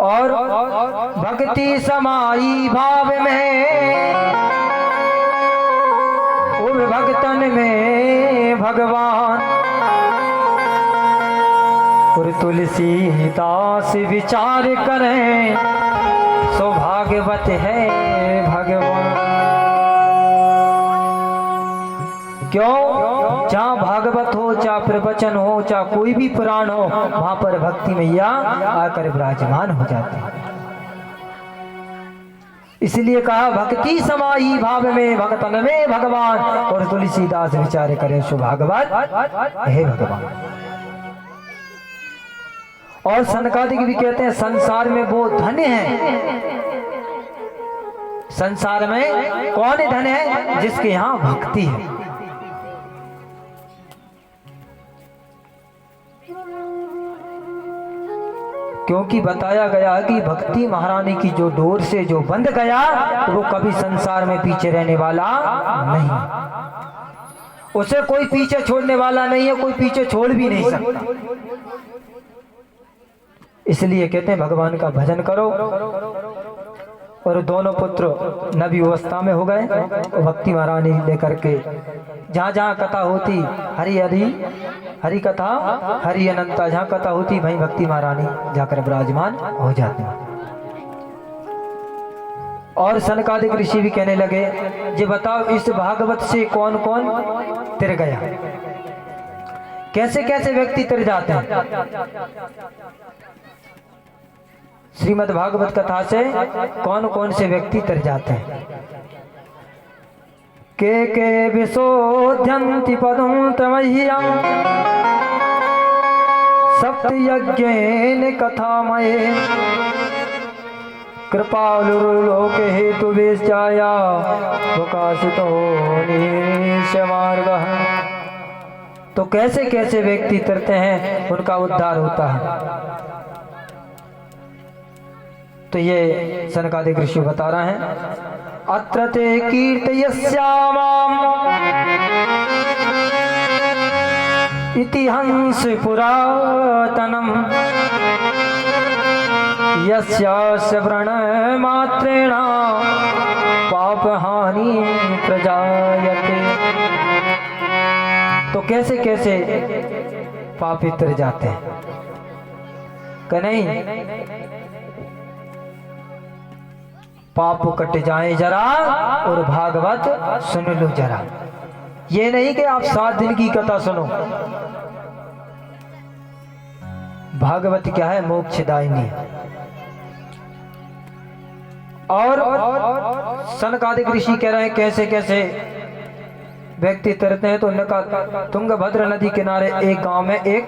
S1: और भक्ति समाई भाव में उन भक्तन में भगवान। और तुलसीदास विचार करें सौभाग्यवत है भगवान। क्यों, जहाँ भागवत हो, चाहे प्रवचन हो, चाहे कोई भी पुराण हो, वहां पर भक्ति मैया आकर विराजमान हो जाती है। इसलिए कहा भक्ति समाई भाव में भक्तन में भगवान। और तुलसीदास विचार करें सुभागवत हे भगवान। और सनकादिक भी कहते हैं संसार में वो धन्य है, संसार में कौन धन्य है, जिसके यहाँ भक्ति है। क्योंकि बताया गया कि भक्ति महारानी की जो डोर से जो बंध गया तो वो कभी संसार में पीछे रहने वाला नहीं, उसे कोई पीछे छोड़ने वाला नहीं है, कोई पीछे छोड़ भी नहीं सकता। इसलिए कहते हैं भगवान का भजन करो। और दोनों पुत्र नबी अवस्था में हो गए, भक्ति महारानी लेकर के जहाँ जहाँ कथा होती, हरि हरि हरि कथा हरि अनंता, जहाँ कथा होती भाई भक्ति महारानी जाकर विराजमान हो जाते हैं। और सनकादिक ऋषि भी कहने लगे, ये बताओ इस भागवत से कौन कौन तिर गया, कैसे कैसे व्यक्ति तिर जाते हैं। श्रीमद् भागवत कथा से कौन कौन से व्यक्ति तर जाते हैं। के विशोध्यन्ति पदं तमह्यं सप्तयज्ञेन कथामये कृपालुर्लोके हेतुवेश्चाया प्रकाशितो निश्चयमार्गः। तो कैसे कैसे व्यक्ति तरते हैं, उनका उद्धार होता है। तो ये सनकादिक ऋषि बता रहे हैं, अत्र ते कीर्तयस्यामाम् इतिहंस पुरातनम् यस्य श्रवण मात्रेण पापहानि प्रजायते। तो कैसे कैसे पाप इतर जाते हैं कि नहीं? पाप कट जाए जरा और भागवत सुन लो जरा। ये नहीं कि आप 7 दिन की कथा सुनो। भागवत क्या है? मोक्षदायिनी। और सनकादिक ऋषि कह रहे हैं कैसे कैसे व्यक्ति तरते हैं। तो उन्होंने कहा तुंगभद्र नदी किनारे एक गांव में एक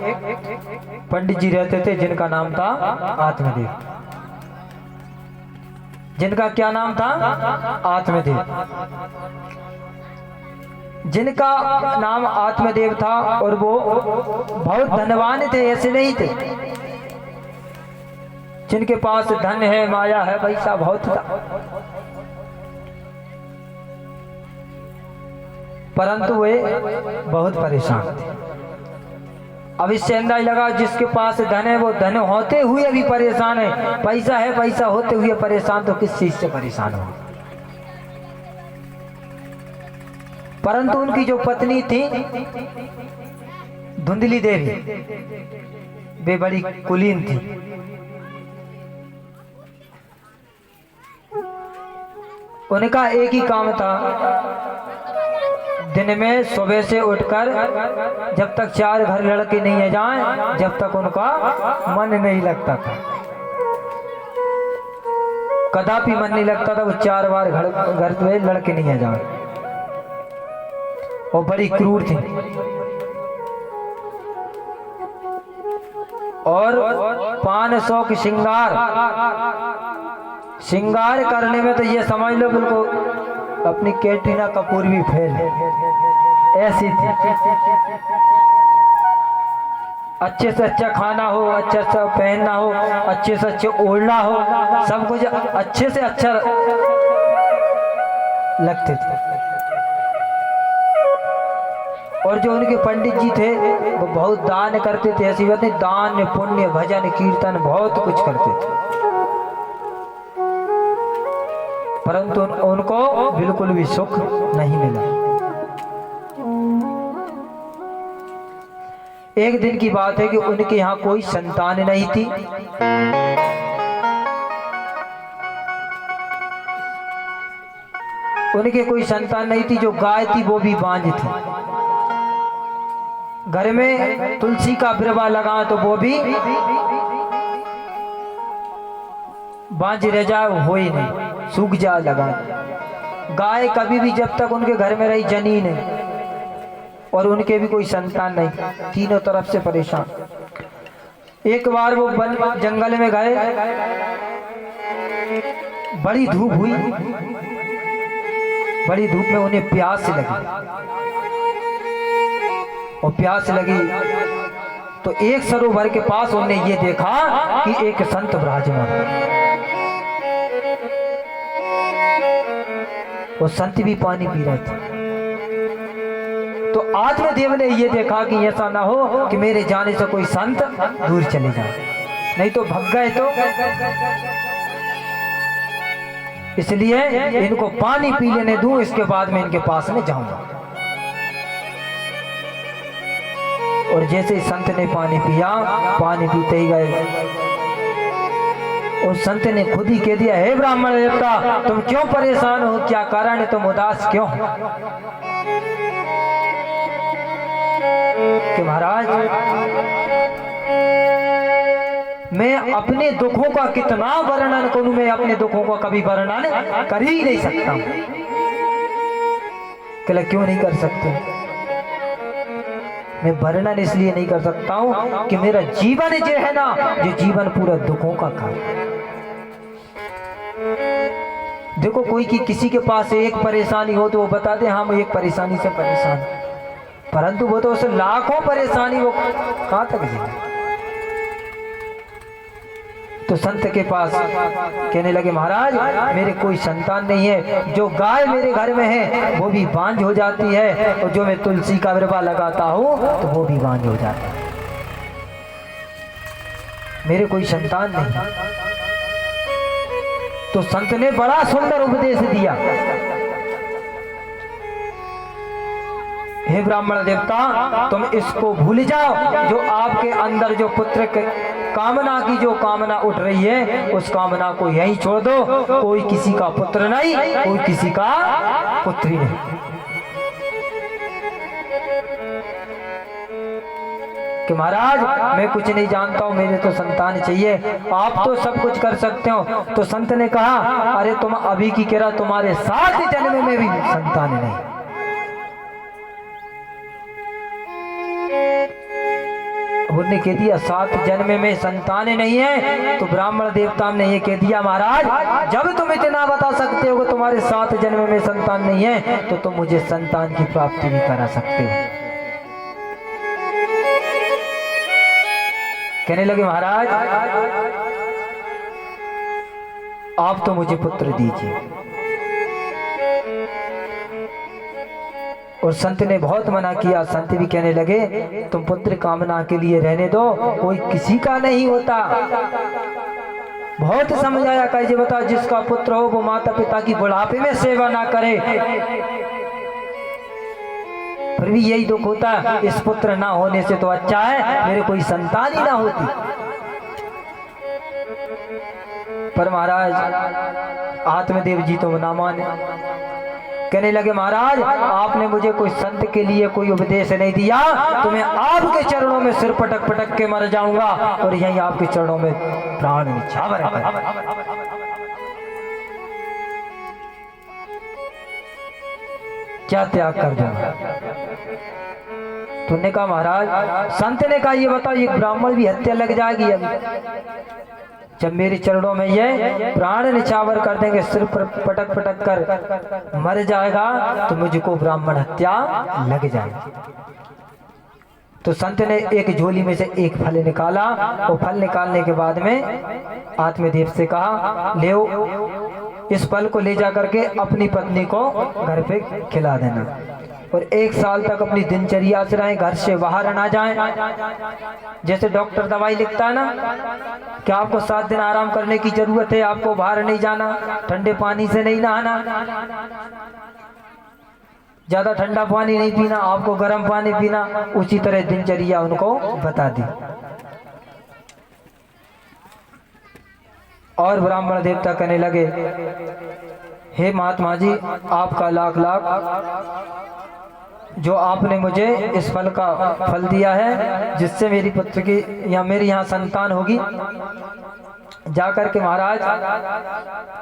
S1: पंडित जी रहते थे जिनका नाम था आत्मदेव। जिनका क्या नाम था? आत्मदेव। जिनका नाम आत्मदेव था और वो बहुत धनवान थे, ऐसे नहीं थे जिनके पास धन है, माया है, पैसा बहुत था। परंतु वे बहुत परेशान थे। अब इससे अंदाज लगा जिसके पास धन है वो धन होते हुए भी परेशान है, पैसा है पैसा होते हुए परेशान, तो किस चीज से परेशान हो? परंतु उनकी जो पत्नी थी धुंधली देवी, वे बड़ी कुलीन थी। उनका एक ही काम था, दिन में सुबह से उठकर जब तक 4 घर लड़के नहीं आ जाएं, जब तक उनका मन नहीं लगता था, कदापि मन नहीं लगता था, वो 4 बार घर में लड़के नहीं आ जाएं। और बड़ी क्रूर थी। और 500 की श्रृंगार करने में तो ये समझ लो बिल्कुल अपनी कैटरीना कपूर भी फेल ऐसी थी। अच्छे से अच्छा खाना हो, अच्छा से पहनना हो, अच्छे से अच्छे ओढ़ना हो, सब कुछ अच्छे से अच्छा लगते थे। और जो उनके पंडित जी थे वो बहुत दान करते थे। ऐसी बात नहीं, दान पुण्य भजन कीर्तन बहुत कुछ करते थे, परंतु उनको बिल्कुल भी सुख नहीं मिला। एक दिन की बात है कि उनके यहाँ कोई संतान नहीं थी। उनके कोई संतान नहीं थी। जो गाय थी वो भी बांझ थी। घर में तुलसी का बिरवा लगा तो वो भी बांझ रह जाए, हो ही नहीं, सूख जा लगा। गाय कभी भी जब तक उनके घर में रही जनीन है, और उनके भी कोई संतान नहीं, तीनों तरफ से परेशान। एक बार वो जंगल में गए, बड़ी धूप हुई, बड़ी धूप में उन्हें प्यास लगी। और प्यास लगी तो एक सरोवर के पास उन्होंने ये देखा कि एक संत विराजमान। वो संत भी पानी पी रहे थे। तो आत्मदेव ने ये देखा कि ऐसा ना हो कि मेरे जाने से कोई संत दूर चले जाए, नहीं तो भग गए तो। इसलिए इनको पानी पी लेने दूं, इसके बाद मैं इनके पास में जाऊंगा। और जैसे ही संत ने पानी पिया, पानी पीते ही गए। और संत ने खुद ही कह दिया, हे ब्राह्मण देवता, तुम क्यों परेशान हो? क्या कारण है? तुम उदास क्यों? कि महाराज, मैं अपने दुखों का कितना वर्णन करूं? मैं अपने दुखों का कभी वर्णन कर ही नहीं सकता। क्यों नहीं कर सकते? मैं वर्णन इसलिए नहीं कर सकता हूं कि मेरा जीवन जो है ना, ये जीवन पूरा दुखों का कार्य। देखो, कोई की किसी के पास एक परेशानी हो तो वो बता दे हम एक परेशानी से परेशान, परंतु वो तो उसे लाखों परेशानी, वो कहां तक जिए। तो संत के पास कहने लगे, महाराज मेरे कोई संतान नहीं है। जो गाय मेरे घर में है वो भी बांझ हो जाती है, और जो मैं तुलसी का बिरवा लगाता हूँ तो वो भी बांझ हो जाता है। मेरे कोई संतान नहीं। तो संत ने बड़ा सुंदर उपदेश दिया हे ब्राह्मण देवता, तुम इसको भूल जाओ। जो आपके अंदर जो पुत्र कामना की जो कामना उठ रही है, उस कामना को यहीं छोड़ दो। कोई किसी का पुत्र नहीं, कोई किसी का पुत्री नहीं। कि महाराज मैं कुछ नहीं जानता हूँ, मेरे तो संतान चाहिए, आप तो सब कुछ कर सकते हो। तो संत ने कहा, अरे तुम अभी की कह रहा, तुम्हारे 7 जन्म में भी संतान नहीं। उन्होंने कह दिया 7 जन्म में संतान नहीं है। तो ब्राह्मण देवता ने ये कह दिया, महाराज जब तुम इतना बता सकते हो कि तुम्हारे 7 जन्म में संतान नहीं है, तो तुम मुझे संतान की प्राप्ति भी करा सकते हो। कहने लगे, महाराज आप तो मुझे पुत्र दीजिए। और संत ने बहुत मना किया। संत भी कहने लगे, तुम पुत्र कामना के लिए रहने दो, कोई किसी का नहीं होता। बहुत समझाया, कैसे बता, जिसका पुत्र हो वो माता पिता की बुढ़ापे में सेवा ना करे, फिर भी यही दुख होता है, इस पुत्र ना होने से तो अच्छा है मेरे कोई संतान ही ना होती। पर महाराज आत्मदेव जी तो ना माने। कहने लगे, महाराज आपने मुझे कोई संत के लिए कोई उपदेश नहीं दिया, तो मैं आपके चरणों में सिर पटक पटक के मर जाऊंगा और यहीं आपके चरणों में प्राण निछावर है। क्या त्याग कर दूंगा? तुमने कहा, महाराज संत ने कहा, ये बताओ ये ब्राह्मण भी हत्या लग जाएगी अभी, जब मेरे चरणों में ये प्राण निछावर कर देंगे, सिर पर पटक पटक कर मर जाएगा, तो मुझको ब्राह्मण हत्या लग जाएगी। तो संत ने एक झोली में से एक फल निकाला, और फल निकालने के बाद में आत्मदेव से कहा, ले इस फल को ले जा करके अपनी पत्नी को घर पे खिला देना, और 1 साल तक अपनी दिनचर्या से रहें, घर से बाहर ना जाएं। जैसे डॉक्टर दवाई लिखता है ना कि आपको 7 दिन आराम करने की जरूरत है, आपको बाहर नहीं जाना, ठंडे पानी से नहीं नहाना, ज्यादा ठंडा पानी नहीं पीना, आपको गर्म पानी पीना, उसी तरह दिनचर्या उनको बता दी। और ब्राह्मण देवता कहने लगे, हे महात्मा जी आपका लाख लाख, जो आपने मुझे इस फल का फल दिया है, जिससे मेरी पुत्र की या मेरी यहाँ संतान होगी। जाकर के महाराज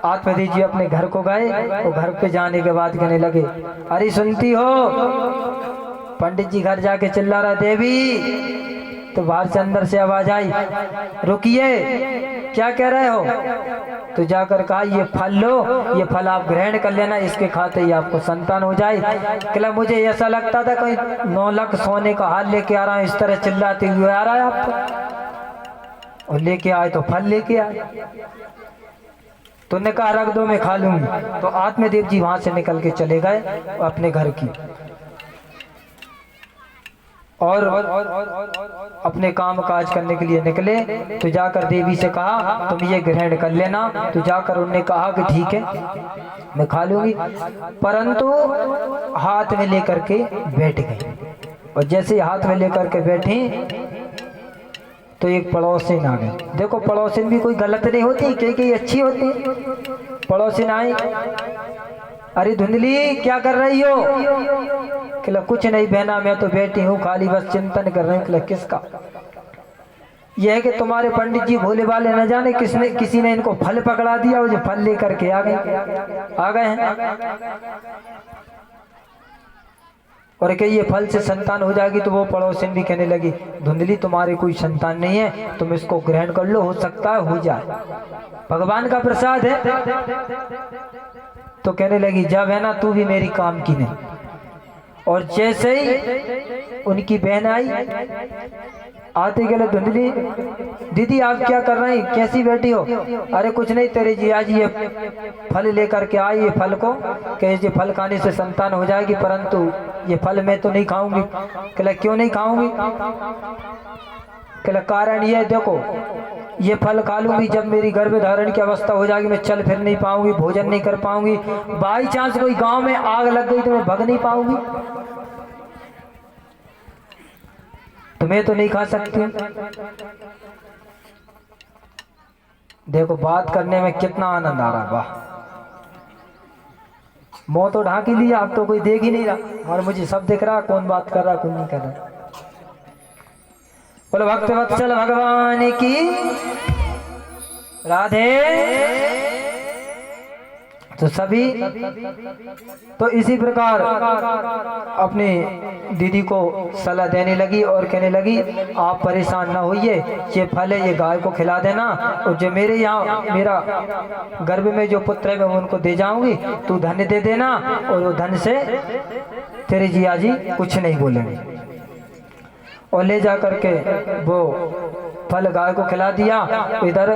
S1: आत्मदेव जी अपने घर को गए, और घर पे जाने के बाद कहने लगे, अरे सुनती हो? पंडित जी घर जाके चिल्ला रहा, देवी। तो बाहर से अंदर से आवाज आई, रुकिए क्या कह रहे हो? तो जाकर कहा, ये फल लो, ये फल आप ग्रहण कर लेना, इसके खाते ही आपको संतान हो जाए। कहला, मुझे ऐसा लगता था कोई 9 लाख सोने का हार लेके आ रहा है, इस तरह चिल्लाते हुए आ रहा है आपको। और लेके आए तो फल लेके आए। तो ने कहा, रख दो मैं खा लूंगी। तो आत्मदेव जी वहां से निकल के चले गए अपने घर की, और अपने काम काज करने के लिए निकले। तो जाकर देवी से कहा, तुम ये ग्रहण कर लेना। तो जाकर उन्होंने कहा कि ठीक है मैं खा लूंगी, परंतु हाथ में लेकर के बैठ गए। और जैसे हाथ में लेकर के बैठी तो एक पड़ोसिन आ गई। देखो पड़ोसिन भी कोई गलत नहीं होती, कई अच्छी होती। पड़ोसिन आई, अरे धुंधली क्या कर रही हो? कहला, कुछ नहीं बहना, मैं तो बैठी हूँ खाली बस चिंतन कर रही हूँ। कहला, किसका? यह है कि तुम्हारे पंडित जी भोले वाले न जाने किसी ने इनको फल पकड़ा दिया, वो जो फल लेकर के आ गए हैं, और कि ये फल से संतान हो जाएगी। तो वो पड़ोसिन भी कहने लगी, धुंधली तुम्हारे कोई संतान नहीं है, तुम इसको ग्रहण कर लो, हो सकता है हो जाए, भगवान का प्रसाद है। तो कहने लगी, जब है ना तू भी मेरी काम की नहीं। और जैसे ही उनकी बहन आई, आते गले, धुंधली दीदी आप क्या कर रही, कैसी बैठी हो? अरे कुछ नहीं, तेरे जिया जी ये फल लेकर के आई, ये फल को कहे ये फल खाने से संतान हो जाएगी, परंतु ये फल मैं तो नहीं खाऊंगी। कहला, क्यों नहीं खाऊंगी? कहला, कारण ये देखो, ये फल खा लूंगी, जब मेरी गर्भ धारण की अवस्था हो जाएगी, मैं चल फिर नहीं पाऊंगी, भोजन नहीं कर पाऊंगी, बाई चांस कोई गांव में आग लग गई तो मैं भग नहीं पाऊंगी। तुम्हें तो नहीं खा सकती। देखो बात करने में कितना आनंद आ रहा है, वाह। मुंह तो ढांक ही लिया, अब तो कोई देख ही नहीं रहा, और मुझे सब दिख रहा, कौन बात कर रहा कौन नहीं कर रहा। बोलो भक्त वत्सल भगवान की राधे। तो सभी तो इसी प्रकार अपनी दीदी को सलाह देने लगी और कहने लगी आप परेशान ना होइए, ये फल है, ये गाय को खिला देना, और जो मेरे यहाँ मेरा गर्भ में जो पुत्र है मैं उनको दे जाऊंगी, तू धन दे देना, और वो धन से तेरे जिया जी कुछ नहीं बोलेंगे। और ले जा करके वो फल गाय को खिला दिया। इधर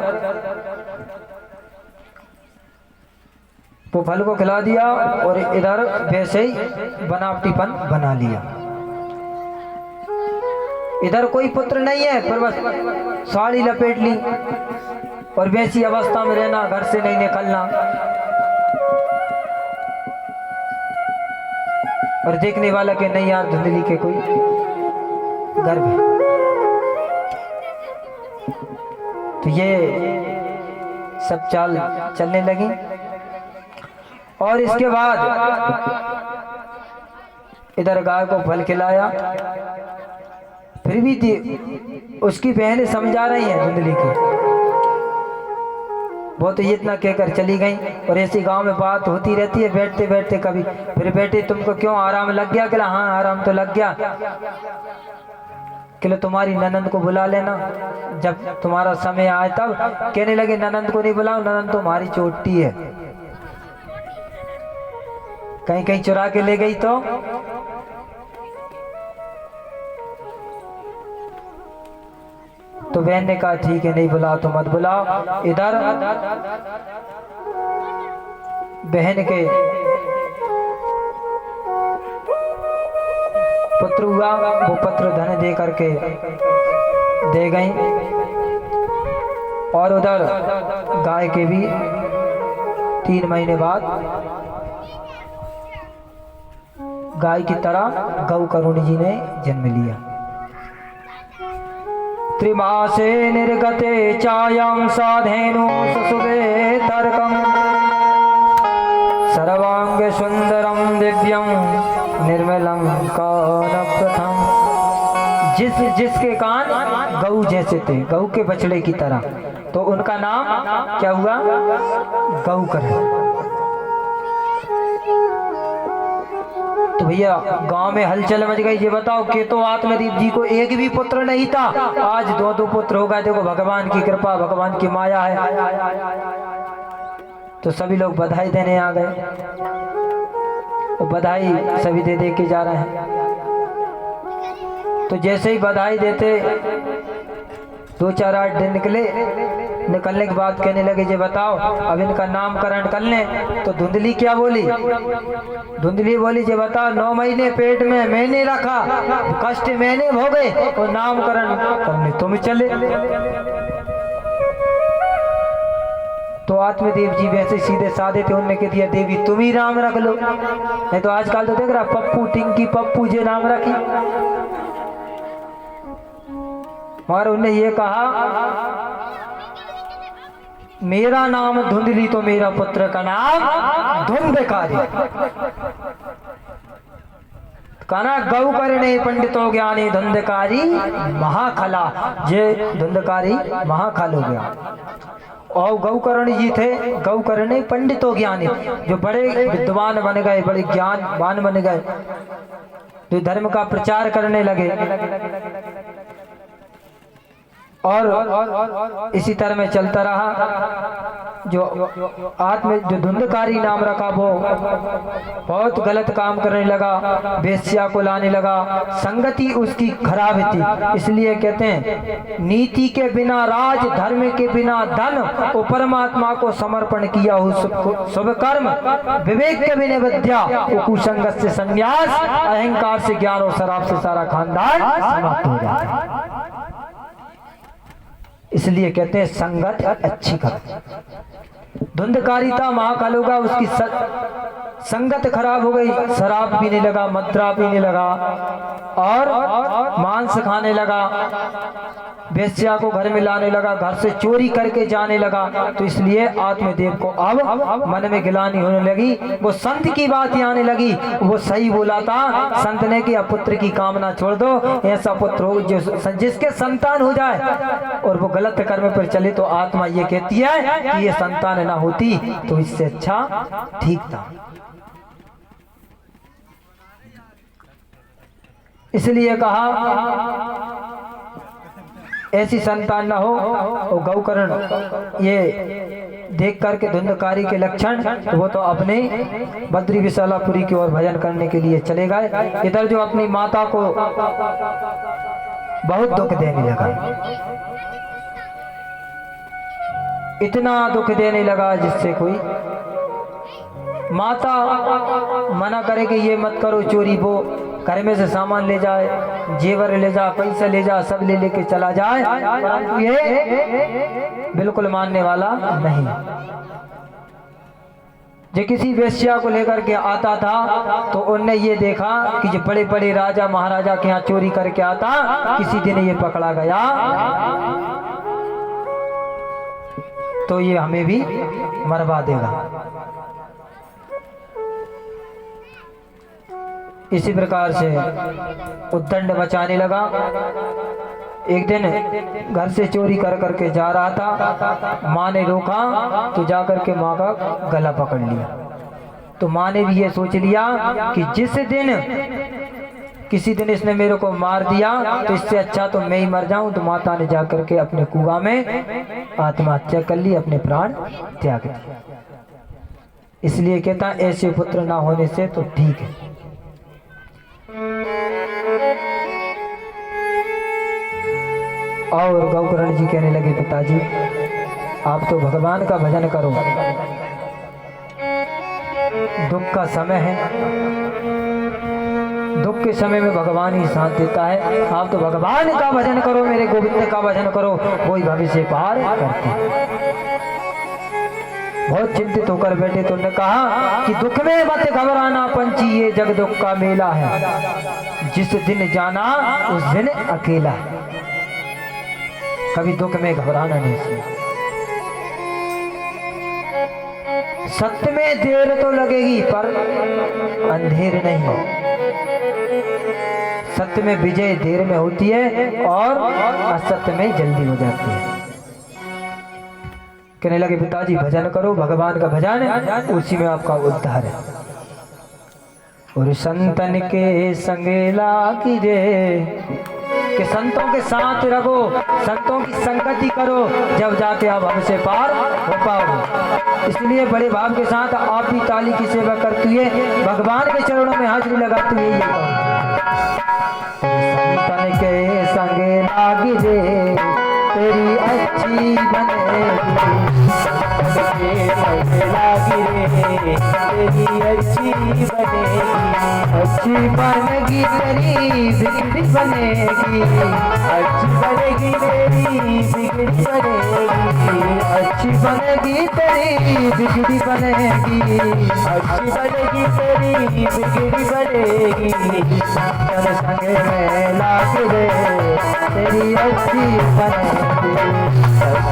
S1: वो फल को खिला दिया और इधर वैसे ही बनावटीपन बना लिया। इधर कोई पुत्र नहीं है, पर बस साड़ी लपेट ली और वैसी अवस्था में रहना, घर से नहीं निकलना, और देखने वाला के नहीं यार धुंधली के कोई गर्भ है। तो ये सब चाल चलने लगी। और इसके बाद इधर गाय को फल खिलाया, फिर भी थी उसकी बहनें समझा रही हैं धुंधली की, वो तो ये इतना कहकर चली गई। और ऐसी गांव में बात होती रहती है बैठते बैठते कभी, फिर बेटे तुमको क्यों आराम लग गया? कहला हाँ आराम तो लग गया। कहले तुम्हारी ननंद को बुला लेना जब तुम्हारा समय आए तब। कहने लगे ननंद को नहीं बुलाओ, ननंद तुम्हारी चोटी है, कहीं कहीं चुरा के ले गई तो बहन ने कहा ठीक है नहीं बुलाओ तो मत बुलाओ। इधर बहन के पुत्र हुआ, वो पुत्र धन दे करके दे गई। और उधर गाय के भी 3 महीने बाद गाय की तरह गौ करुणी जी ने जन्म लिया। त्रिमासे निर्गते चायं साधेनु सुसुवे तर्कं सर्वांग सुंदरम दिव्यं निर्मलं कान प्रथम। जिसके कान गऊ जैसे थे, गऊ के बछड़े की तरह, तो उनका नाम क्या हुआ? गौकर्ण। तो भैया गांव में हलचल मच गई। ये बताओ कि तो आत्मदीप जी को एक भी पुत्र नहीं था, आज 2 पुत्र हो गए। देखो भगवान की कृपा, भगवान की माया है। तो सभी लोग बधाई देने आ गए, वो बधाई सभी दे दे के जा रहे हैं। तो जैसे ही बधाई देते 2-4-8 दिन निकलने के बाद कहने लगे ये बताओ अब इनका नामकरण कर लें। तो धुंधली क्या बोली? धुंधली बोली ये बताओ 9 महीने पेट में मैंने रखा, कष्ट मैंने भोगे, और नामकरण करने तुम चले। तो आत्मदेव जी वैसे सीधे साधे थे, उनने कह दिया देवी तुम ही नाम रख लो, नहीं तो आजकल तो देख रहा पप्पू टिंकी पप्पू जे नाम रखी। मगर उन्हें ये कहा मेरा नाम धुंधली तो मेरा पुत्र का नाम धुंधकारी। कहना गौकर्णे पंडितो ज्ञानी धुंधकारी महाखला। ये धुंधकारी महाखल हो गया। और गौकर्ण जी थे, गौकर्ण पंडितो ज्ञानी, जो बड़े विद्वान बन गए, बड़े ज्ञानवान बन गए, जो धर्म का प्रचार करने लगे। और इसी तरह में चलता रहा। जो धुंधकारी नाम रखा वो बहुत गलत काम करने लगा, वेश्या को लाने लगा, संगति उसकी खराब थी। इसलिए कहते हैं नीति के बिना राज, धर्म के बिना धन, और परमात्मा को समर्पण किया हो शुभ कर्म, विवेक के बिना विद्या, कुसंगत से संन्यास, अहंकार से ज्ञान और शराब से सारा खानदान समाप्त हो जाता है। इसलिए कहते हैं संगत अच्छी कर। धुंधकारिता महाकाल होगा, उसकी संगत खराब हो गई, शराब पीने लगा, मदिरा पीने लगा और मांस खाने लगा, वेश्या को घर में लाने लगा, घर से चोरी करके जाने लगा। तो इसलिए आत्मदेव को अब मन में गिलानी होने लगी। वो संत की बात ही आने लगी। वो सही बोला था संत ने कि अब पुत्र की कामना छोड़ दो, ऐसा पुत्र हो जो जिसके संतान हो जाए, और वो गलत कर्म पर चले तो आत्मा ये कहती है कि ये संतान ना होती तो इससे अच्छा ठीक था। इसलिए कहा ऐसी संतान ना हो। और गौकर्ण ये देख करके धुंधकारी के लक्षण, तो वो तो अपने बद्री विशालापुरी की ओर भजन करने के लिए चले गए। इधर जो अपनी माता को बहुत दुख देने लगा, इतना दुख देने लगा जिससे कोई माता मना करे कि ये मत करो चोरी, वो घर में से सामान ले जाए, जेवर ले जा, पैसा ले जा, सब ले लेके चला जाए, परंतु ये बिल्कुल मानने वाला नहीं। जो किसी वेश्या को लेकर के आता था तो उनने ये देखा कि जो बड़े बड़े राजा महाराजा के यहाँ चोरी करके आता, किसी दिन ये पकड़ा गया तो ये हमें भी मरवा देगा। इसी प्रकार से उद्दंड मचाने लगा। एक दिन घर से चोरी कर करके जा रहा था, माँ ने रोका तो जाकर के माँ का गला पकड़ लिया। तो माँ ने भी ये सोच लिया कि जिस दिन किसी दिन इसने मेरे को मार दिया तो इससे अच्छा तो मैं ही मर जाऊं। तो माता ने जाकर के अपने कुआं में आत्महत्या कर ली, अपने प्राण त्याग दिए। इसलिए कहता ऐसे पुत्र ना होने से तो ठीक है। और गौकर्ण जी कहने लगे पिताजी आप तो भगवान का भजन करो, दुख का समय है, दुख के समय में भगवान ही साथ देता है। आप तो भगवान का भजन करो, मेरे गोविंद का भजन करो, वही भविष्य पार करते। बहुत चिंतित होकर बैठे तो उन्होंने कहा कि दुख में मत घबराना पंछी, ये जग दुख का मेला है, जिस दिन जाना उस दिन अकेला है। कभी दुख में घबराना नहीं चाहिए। सत्य में देर तो लगेगी पर अंधेर नहीं। सत्य में विजय देर में होती है और असत्य में जल्दी हो जाती है। कहने लगे पिताजी भजन करो, भगवान का भजन है, उसी में आपका उद्धार है। और संतन के संगेला कीजे, कि संतों के साथ रहो, संतों की संगति करो, जब जाके आप हमसे पार हो पाओ। इसलिए बड़े भाव के साथ आप भी ताली की सेवा करते हुए भगवान के चरणों में हाजिरी लगाते हुए ये संतन के संगे लागी रे तेरी अच्छी बनेगी, लागी रे तेरी अच्छी बनेगी, अच्छी बनेगी तेरी बिगड़ी बनेगी, अच्छी बनेगी तेरी बिगड़ी बनेगी, अच्छी बनेगी तेरी बिगड़ी बनेगी, अच्छी बनेगी तेरी बिगड़ी बनेगी। संतन संगे में लाग रे तेरी अच्छी बनेगी, तेरी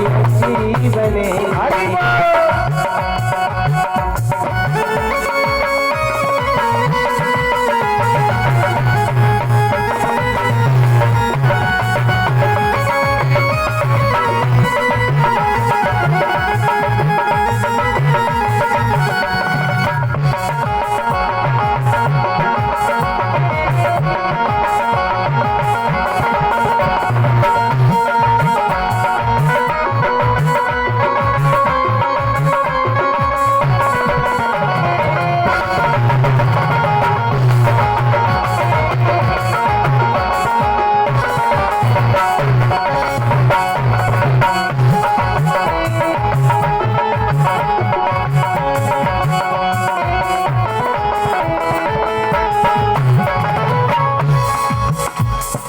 S1: अच्छी बनेगी।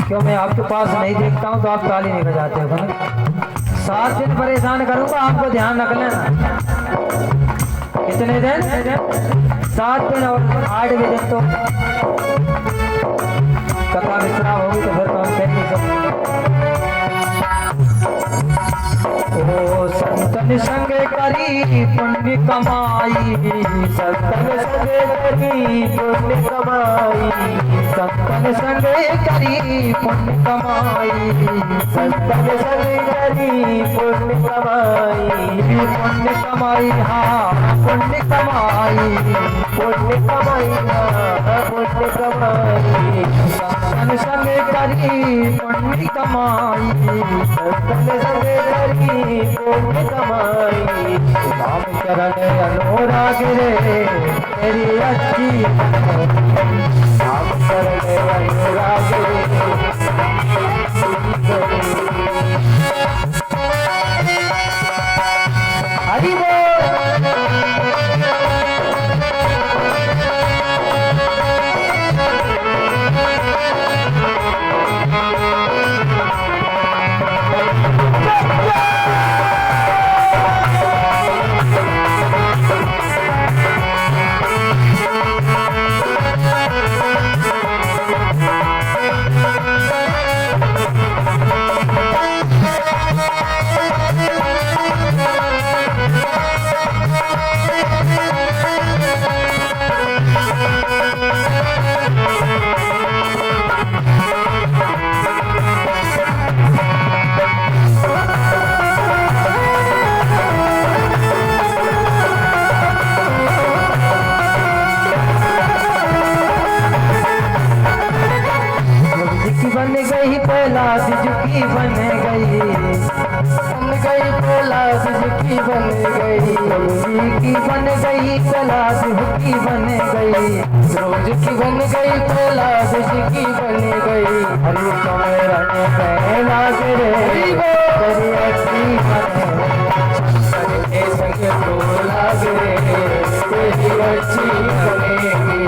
S1: क्यों मैं आपके पास नहीं देखता हूँ तो आप ताली नहीं बजाते हो ना। 7 दिन परेशान करूंगा, आपको ध्यान रख लेना। कितने दिन? 7 दिन और 8वें दिन तो कथा विश्राम होगी, तो फिर तो हम कह नहीं सकते। ओ संतन संग करी पुण्य कमाई,
S2: संतन संगे करी पुण्य कमाई,
S1: संतन संग करी पुण्य कमाई,
S2: संतन संगे करी पुण्य कमाई,
S1: पुण्य कमाई हाँ पुण्य कमाई,
S2: पुण्य कमाई हाँ पुण्य कमाई,
S1: संतन संग करी पुण्य कमाई,
S2: संतन संगे करी पुण्य कमाई।
S1: राम चरण अनुराग रे तेरी अच्छी,
S2: राम शरण अनुराग
S1: हरि बोल। बन गई प्रहलाद झुकी बन गई,
S2: बन गई प्रहलाद झुकी बन गई,
S1: जी की बन गई प्रहलाद झुकी बन गई,
S2: रोज की बन गई प्रहलाद झुकी बन गई।
S1: हरि सुमिरन प्रहलाद रे तेरी अच्छी
S2: करके संग प्रहलाद रे तेरी अच्छी बनेगी।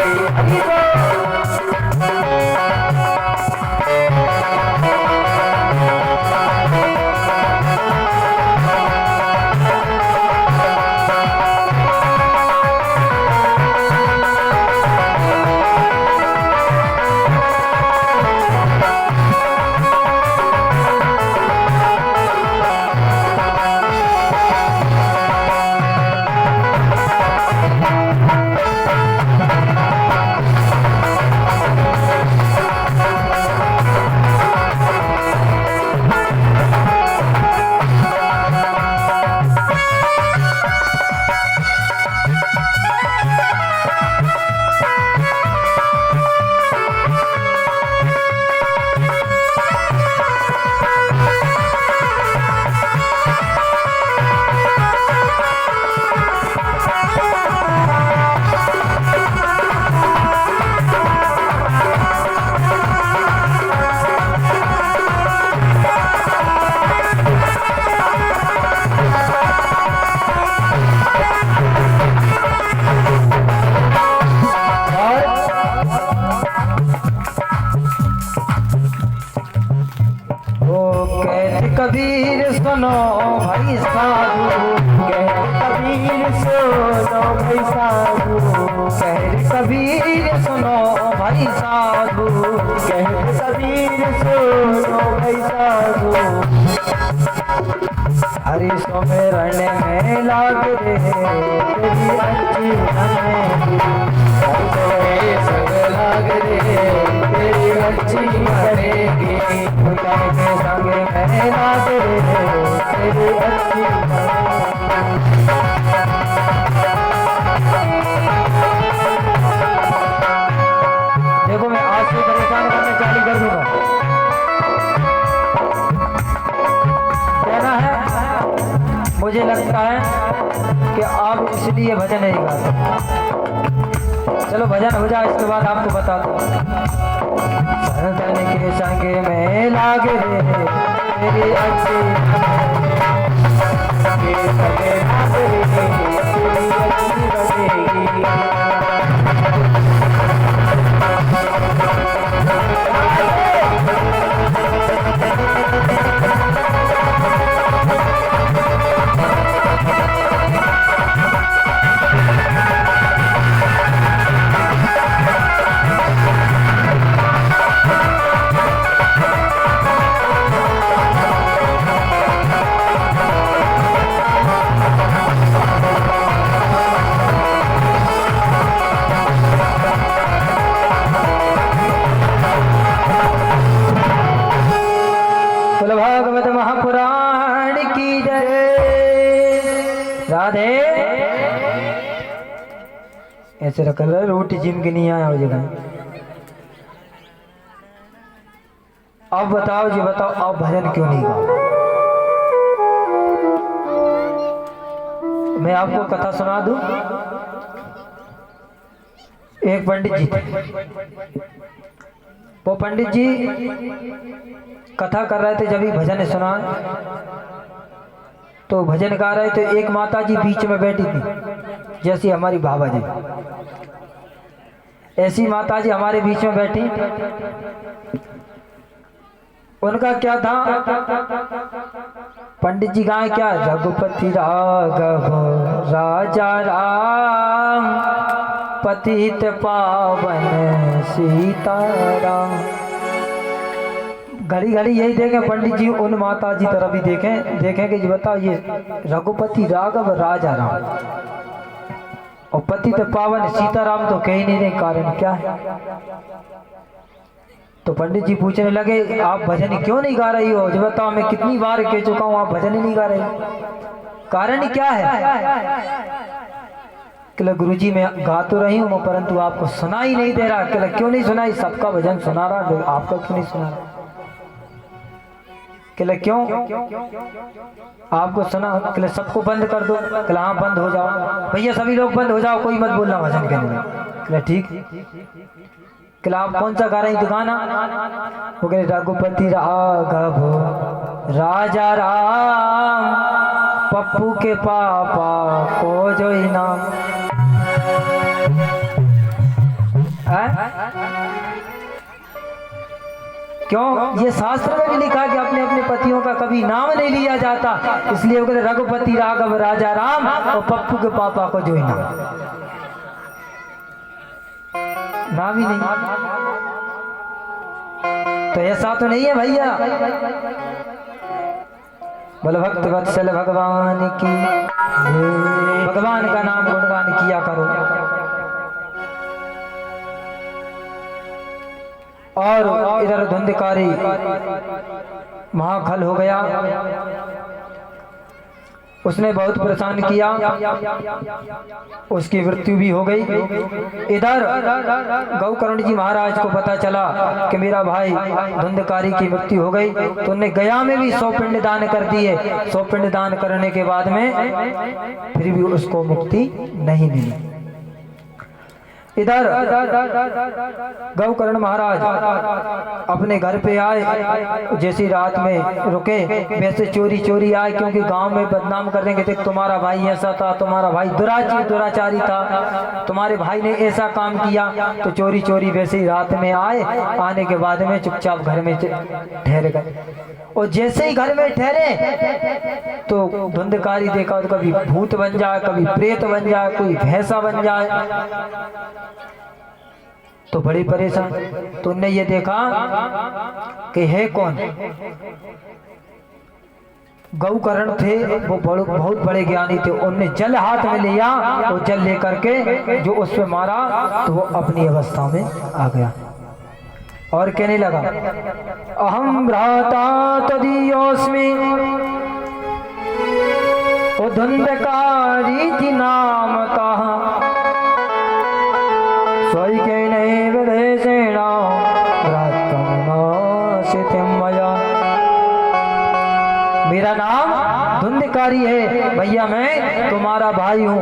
S1: कबीर सुनो भाई साधु,
S2: कबीर सुनो भाई साधु,
S1: कबीर सुनो भाई साधु,
S2: कबीर सुनो भाई साधु।
S1: हरि सुमिरन में लाग रे तेरी अच्छी बनेगी,
S2: हरि संग लाग रे तेरी अच्छी बनेगी।
S1: भगवान के संग में लाग रे तेरी अच्छी देखो मैं आज से परेशान करना चालू कर दूंगा। कहना है मुझे लगता है कि आप इसलिए भजन नहीं गाते। चलो भजन हो जाए, इसके बाद आपको बता दो। संतन के संग में लाग रे तेरी अच्छी
S2: बनेगी।
S1: ऐसे रख रहे रोटी जिम के नहीं आया हो जगह। अब बताओ जी, बताओ आप भजन क्यों नहीं गाओ? मैं आपको कथा सुना दूं। एक पंडित जी थे, वो पंडित जी कथा कर रहे थे, जब भी भजन सुना तो भजन गा रहे थे। एक माता जी बीच में बैठी थी, जैसी हमारी बाबा जी, ऐसी माता जी हमारे बीच में बैठी। उनका क्या था, पंडित जी गाए क्या, रघुपति राघव राजा राम पतित पावन सीताराम। घड़ी घड़ी यही देखें पंडित जी, उन माता जी तरफ भी देखें कि जी बताओ ये रघुपति राघव राजा राम और पतित पावन सीताराम तो कह ही नहीं रहे, कारण क्या है? तो पंडित जी पूछने लगे आप भजन क्यों नहीं गा रही हो? जो बताओ मैं कितनी बार कह चुका हूँ आप भजन ही नहीं गा रही, कारण क्या है? कहला गुरुजी मैं गा तो रही हूँ परंतु आपको सुना ही नहीं दे रहा। कहला क्यों नहीं सुनाई? सबका भजन सुना रहा, आपका क्यों नहीं सुना रहा? कहला क्यों आपको सुना? कहला सबको बंद कर दो। कहला हाँ बंद हो जाओ, भैया सभी लोग बंद हो जाओ, कोई मत बोलना भजन कहने में। कहला ठीक। कहला आप कौन सा गा रहे हैं तो गाना? वो कहे रघुपति राघव राजा राम पप्पू के पापा को जो इनाम। क्यों? ये शास्त्र में भी लिखा कि अपने अपने पतियों का कभी नाम नहीं लिया जाता, इसलिए वो कहते रघुपति राघव राजा राम और पप्पू के पापा को जो इनाम, नाम ही नहीं। तो ऐसा तो नहीं है भैया। बोलो भक्त वत्सल भगवान की, भगवान का नाम गुणगान किया करो। और इधर धुंधकारी महाखल हो गया, उसने बहुत परेशान किया, उसकी मृत्यु भी हो गई। इधर गौकर्ण जी महाराज को पता चला कि मेरा भाई धुंधकारी की मृत्यु हो गई, तो उन्हें गया में भी 100 पिंड दान कर दिए। 100 पिंड दान करने के बाद में फिर भी उसको मुक्ति नहीं मिली। इधर गौकर्ण महाराज अपने घर पे आए, जैसी रात में रुके वैसे चोरी चोरी आए, क्योंकि गांव में बदनाम कर देंगे थे तुम्हारा भाई ऐसा था, तुम्हारा भाई दुराचारी था, तुम्हारे भाई ने ऐसा काम किया। तो चोरी चोरी वैसे ही रात में आए, आने के बाद में चुपचाप घर में ठहर गए। और जैसे ही घर में ठहरे तो धुंधकारी देखा तो कभी भूत बन जाए, कभी प्रेत बन जाए, कोई भैंसा बन जाए, तो बड़ी परेशान। तो उनने ये देखा कि है कौन, गौकर्ण थे, वो बहुत बड़े ज्ञानी थे। उनने जल हाथ में लिया और जल लेकर के जो उस पे मारा तो वो अपनी अवस्था में आ गया और कहने लगा अहम भ्राता तदीयोस्मि ओ धुंधकारी थी नामतः स्वैकेनैव देशेन भ्रातं नाशितं मया। मेरा नाम धुंधकारी है भैया, मैं तुम्हारा भाई हूँ।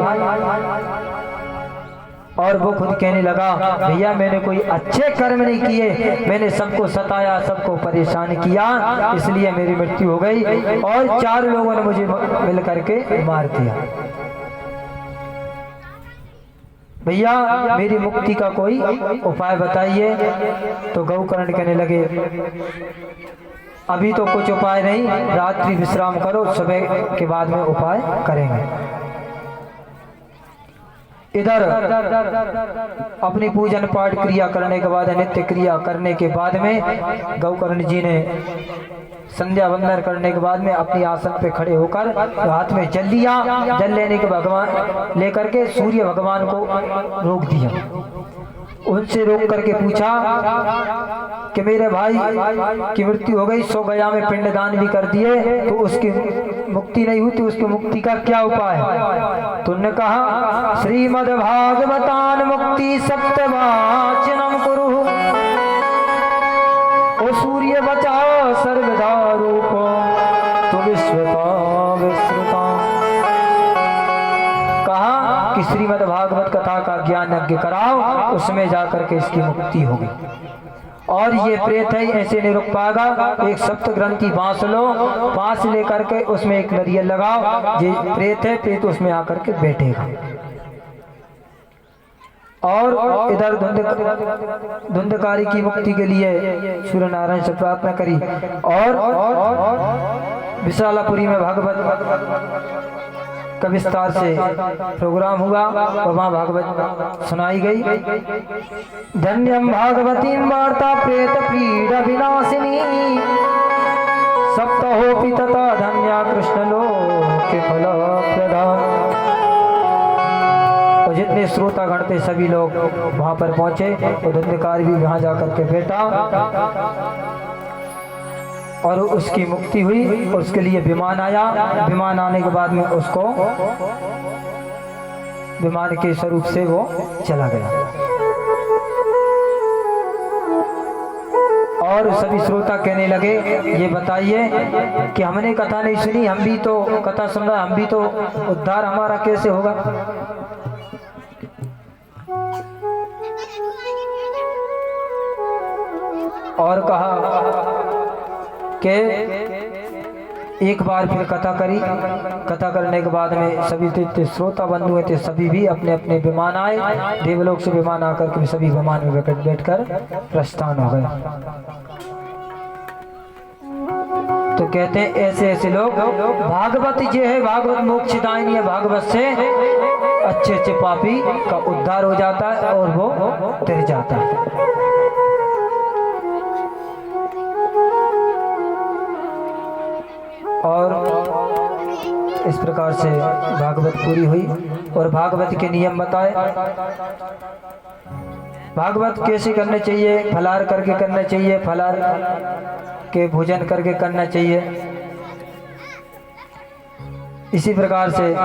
S1: और वो खुद कहने लगा भैया मैंने कोई अच्छे कर्म नहीं किए, मैंने सबको सताया, सबको परेशान किया, इसलिए मेरी मृत्यु हो गई और 4 लोगों ने मुझे मिल करके मार दिया। भैया मेरी मुक्ति का कोई उपाय बताइए। तो गौकर्ण कहने लगे अभी तो कुछ उपाय नहीं, रात्रि विश्राम करो, सुबह के बाद में उपाय करेंगे। इधर अपनी पूजन पाठ क्रिया करने के बाद, नित्य क्रिया करने के बाद में गौकर्ण जी ने संध्या वंदन करने के बाद में अपनी आसन पे खड़े होकर हाथ में जल लिया। जल लेने के भगवान लेकर के सूर्य भगवान को रोक दिया उनसे रोक करके पूछा कि मेरे भाई की मृत्यु हो गई, 100 गया में पिंडदान भी कर दिए, तो उसकी मुक्ति नहीं हुई, तो उसकी मुक्ति का क्या उपाय है? तो उन्होंने कहा श्रीमद् भागवतान मुक्ति सप्तवाचनम कुरु, ओ सूर्य बचाओ सर्वदा रूपो तो विश्वता विश्रुता। कहा कि श्रीमद् भागवत कथा का ज्ञान यज्ञ कराओ, उसमें जाकर के इसकी मुक्ति होगी। और ये प्रेत है ऐसे नहीं रुक पाएगा, एक सप्त ग्रंथि बांस लो, बांस लेकर के उसमें एक नरियल लगाओ, ये प्रेत है, प्रेत उसमें आकर के बैठेगा। और इधर धुंधकारी की मुक्ति के लिए सूर्य नारायण से प्रार्थना करी। और विशालापुरी में भागवत का विस्तार से प्रोग्राम हुआ और वहाँ भागवत सुनाई गई। धन्यम भागवती वार्ता प्रेत पीड़ विनाशिनी सप्तहोपि तथा धन्या कृष्ण लोक फल प्रदान। और जितने श्रोता गण थे सभी लोग वहां पर पहुंचे और धुंधकार भी वहां जाकर के बैठा और उसकी मुक्ति हुई। और उसके लिए विमान आया, विमान आने के बाद में उसको विमान के स्वरूप से वो चला गया। और सभी श्रोता कहने लगे ये बताइए कि हमने कथा नहीं सुनी, हम भी तो कथा सुन रहे, हम भी तो उद्धार हमारा कैसे होगा? और कहा कि एक बार फिर कथा करी। कथा करने के बाद में सभी जितने श्रोता बंधु थे सभी भी अपने अपने विमान आए, देवलोक से विमान आकर के सभी विमान में बैठकर प्रस्थान हो गए। तो कहते हैं ऐसे ऐसे लोग भागवत जो है, भागवत मोक्षदायिनी है, भागवत से अच्छे अच्छे पापी का उद्धार हो जाता है और वो तर जाता है। और इस प्रकार से भागवत पूरी हुई। और भागवत के नियम बताए, भागवत कैसे करने चाहिए, फलाहार करके करना चाहिए, फलाहार के भोजन करके करना चाहिए। इसी प्रकार से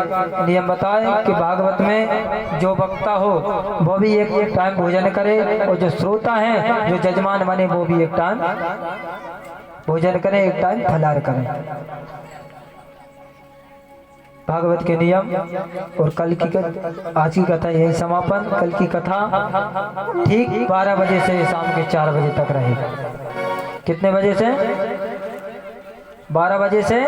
S1: नियम बताए कि भागवत में जो वक्ता हो वो भी एक टाइम भोजन करे और जो श्रोता हैं जो जजमान बने वो भी एक टाइम भोजन करें, एक टाइम फलाहार करें। भागवत के नियम। और कल की आज की कथा यही समापन। कल की कथा ठीक 12 बजे से शाम के 4 बजे तक रहेगी। कितने बजे से? 12 बजे से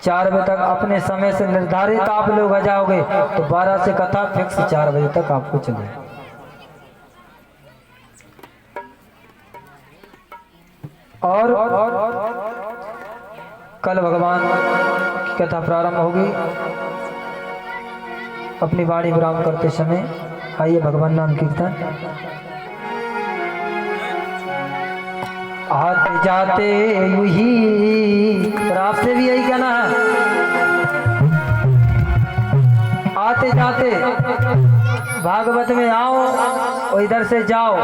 S1: 4 बजे तक। अपने समय से निर्धारित आप लोग आ जाओगे तो 12 से कथा फिक्स 4 बजे तक आपको चलेगी। और कल भगवान की कथा प्रारंभ होगी। अपनी वाणी विराम करते समय आइए भगवान नाम कीर्तन। आते जाते यूं ही, और आपसे भी यही कहना है, आते जाते भागवत में आओ और इधर से जाओ।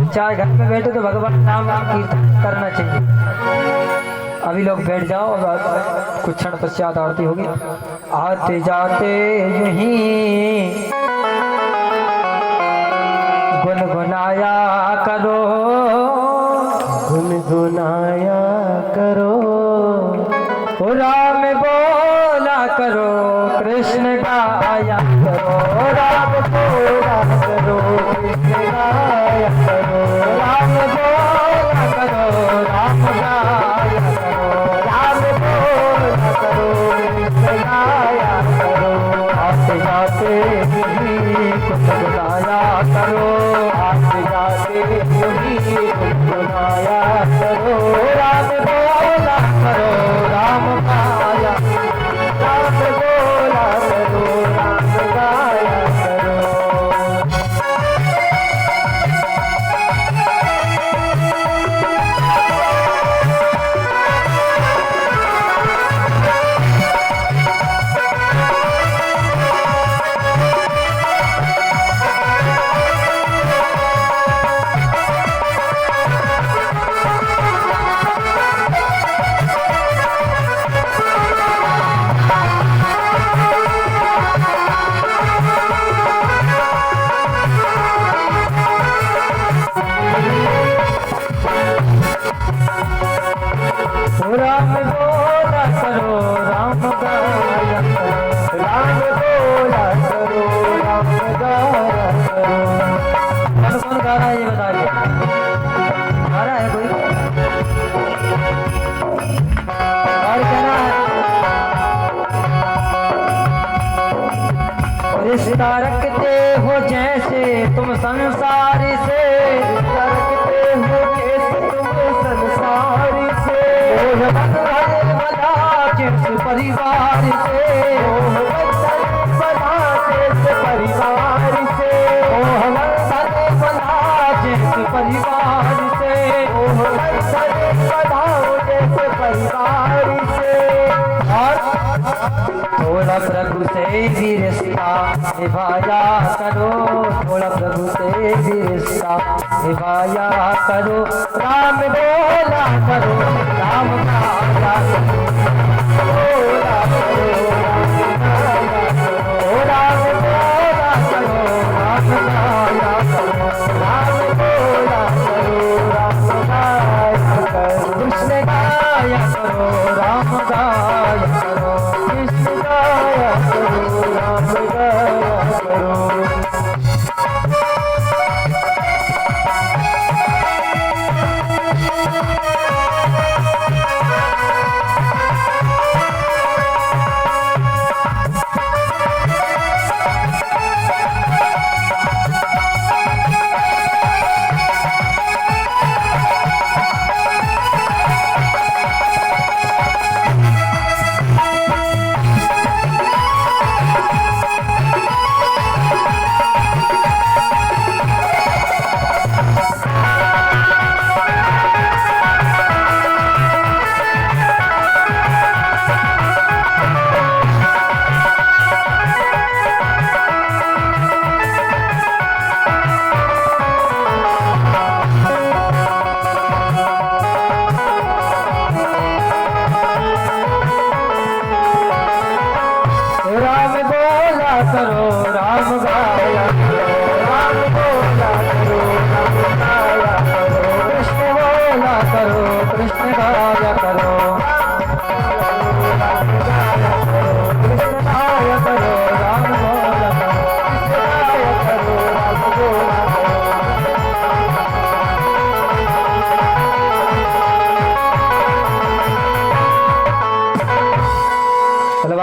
S1: चाहे घर में बैठे तो भगवान नाम कीर्तन करना चाहिए। अभी लोग बैठ जाओ और कुछ क्षण पश्चात आरती होगी। आते जाते यूं ही गुनगुनाया करो,
S2: गुनगुनाया करो,
S1: राम बोला करो, कृष्ण गाया करो,
S2: राम बोला करो, कृष्ण गाया करो,
S1: राम बोला करो, राम गाया करो,
S2: राम बोला करो, कृष्ण गाया करो।
S1: आते जाते ही गुनगुनाया करो,
S2: आते जाते ही गुनगुनाया करो,
S1: राम बोला करो, राम गाया,
S2: राम बोला करो, राम गाया करो।
S1: जैसे तुम संसार से,
S2: सरकते हो कैसे तुम संसार से,
S1: मोह बंधन बंधा जिस परिवार से,
S2: मोह बंधन बंधा जैसे परिवार से,
S1: मोह बंधन बंधा जिस परिवार से,
S2: मोह बंधन बंधाओ जैसे परिवार से।
S1: और थोड़ा प्रभु से भी रिश्ता निभाया करो, थोड़ा प्रभु से भी रिश्ता निभाया करो, राम बोला करो, राम गाया करो, राम बोला करो, राम गाया करो, राम बोला करो, राम गाया करो, कृष्ण गाया करो, राम गाया करो, कृष्ण गाया करो, राम गाया करो। राम बोला करो, राम गाया करो, राम बोला करो, राम गाया करो, कृष्ण बोला करो, कृष्ण गाया करो, राम गाया करो, कृष्ण गाया करो, राम बोला करो, कृष्ण गाया करो, राम बोला करो।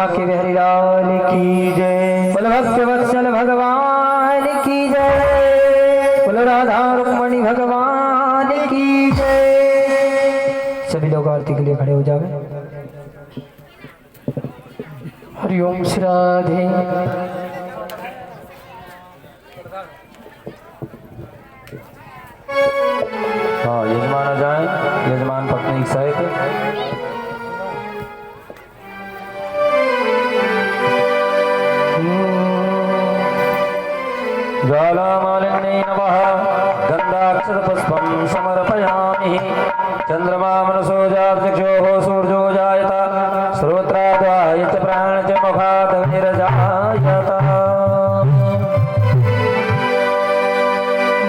S1: के बिहारी लाल की जय, बोल भक्त वत्सल भगवान की जय, बोल राधा रुक्मणी भगवान की जय। सभी लोग आरती के लिए खड़े हो जावे।
S2: हरिओम श्री राधे।
S1: हाँ, यजमान आ जाए, यजमान पत्नी सहित। ज्वालामालिन्यै नमः, गन्धाक्षतपुष्पं समर्पयामि, चन्द्रमा मनसो जातचक्षुः सूर्यो जायत, श्रोत्राद्वाय च प्राण च मुखात् निरजायत।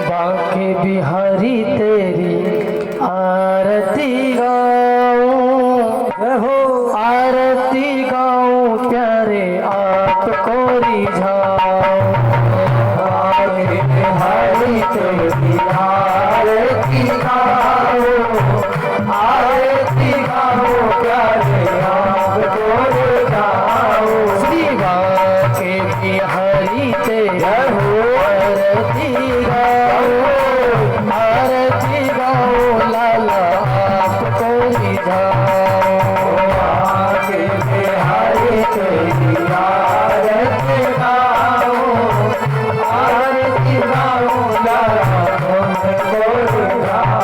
S2: बाके बिहारी तेरी आरती गाऊं, हो आरती गाऊं प्यारे आपको रिझाऊं, बाके बिहारी तेरी आरती गाऊं, आरती गाऊं प्यारे आपको रिझाऊं, श्री बाके बिहारी तेरी आरती गाऊं, आरती गाऊं लाला आपको रिझाऊं, बाके बिहारी तेरी आरती गाऊं, आरती गाऊं लाला तुमको रिझाऊं।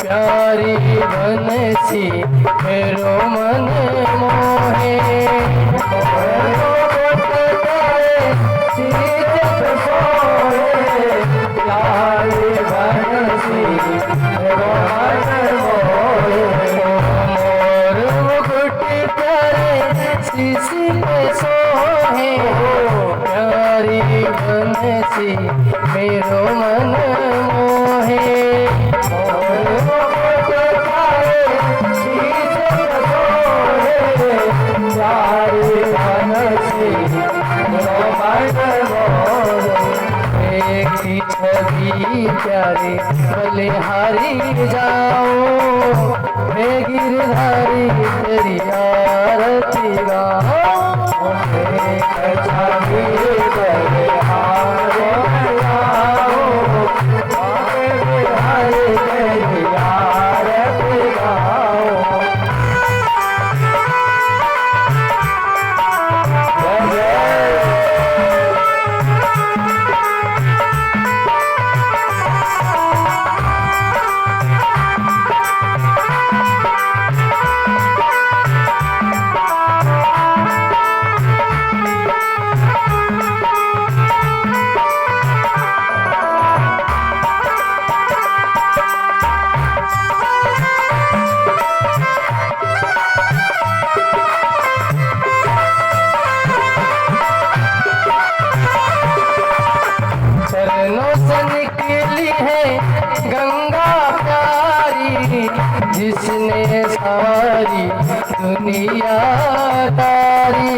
S2: प्यारी बनसी मेरो मन मोहे, मन मोहे छवि प्यारे बलिहारी जाओ हे गिरधारी तेरी आरती गाओ छवि बलिहारी तेरी आरती गाओ। चरणों से निकली है गंगा प्यारी जिसने सारी दुनिया तारी।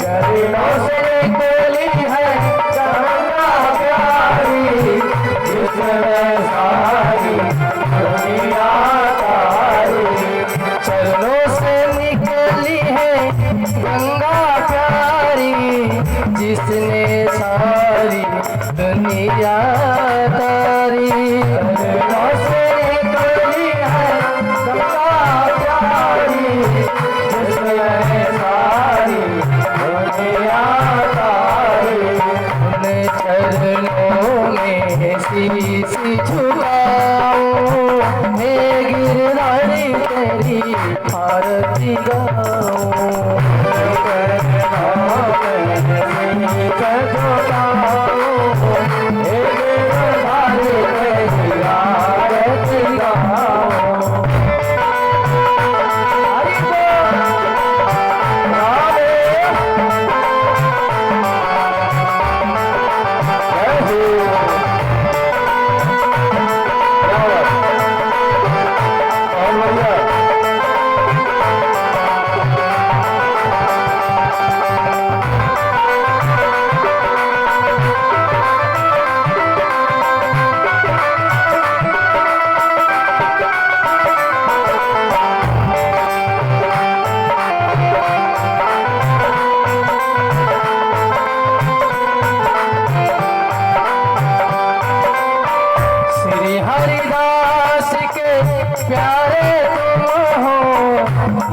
S2: चरणों से निकली है गंगा प्यारी जिसने सारी दुनिया तारी। चरणों से निकली है गंगा प्यारी जिसने सारी दुनिया तारी। चरणों से निकली है गंगा प्यारी जिसने सारी दुनिया तारी। उन चरणों में शीश झुकाओ हे गिरधारी तेरी आरती गाओ। हरिदास के प्यारे तुम हो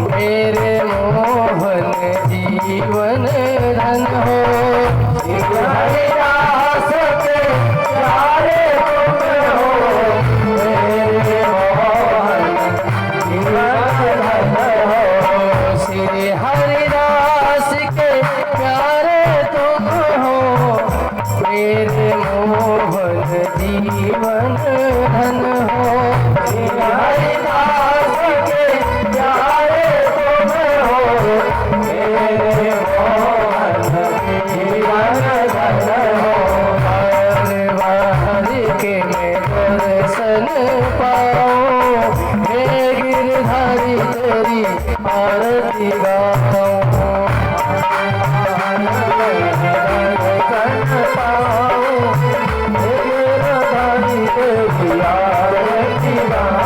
S2: मेरे मोहन जीवन धन हो। हरिदास के प्यारे तुम हो मेरे मोहन जीवन धन हो। श्री हरिदास के प्यारे तुम हो मेरे मोहन जीवन धन हो। हरिदास के प्यारे तुम हो मेरे मोहन जीवन धन हो। बार के मैं दर्शन पाऊं हे गिरधारी तेरी आरती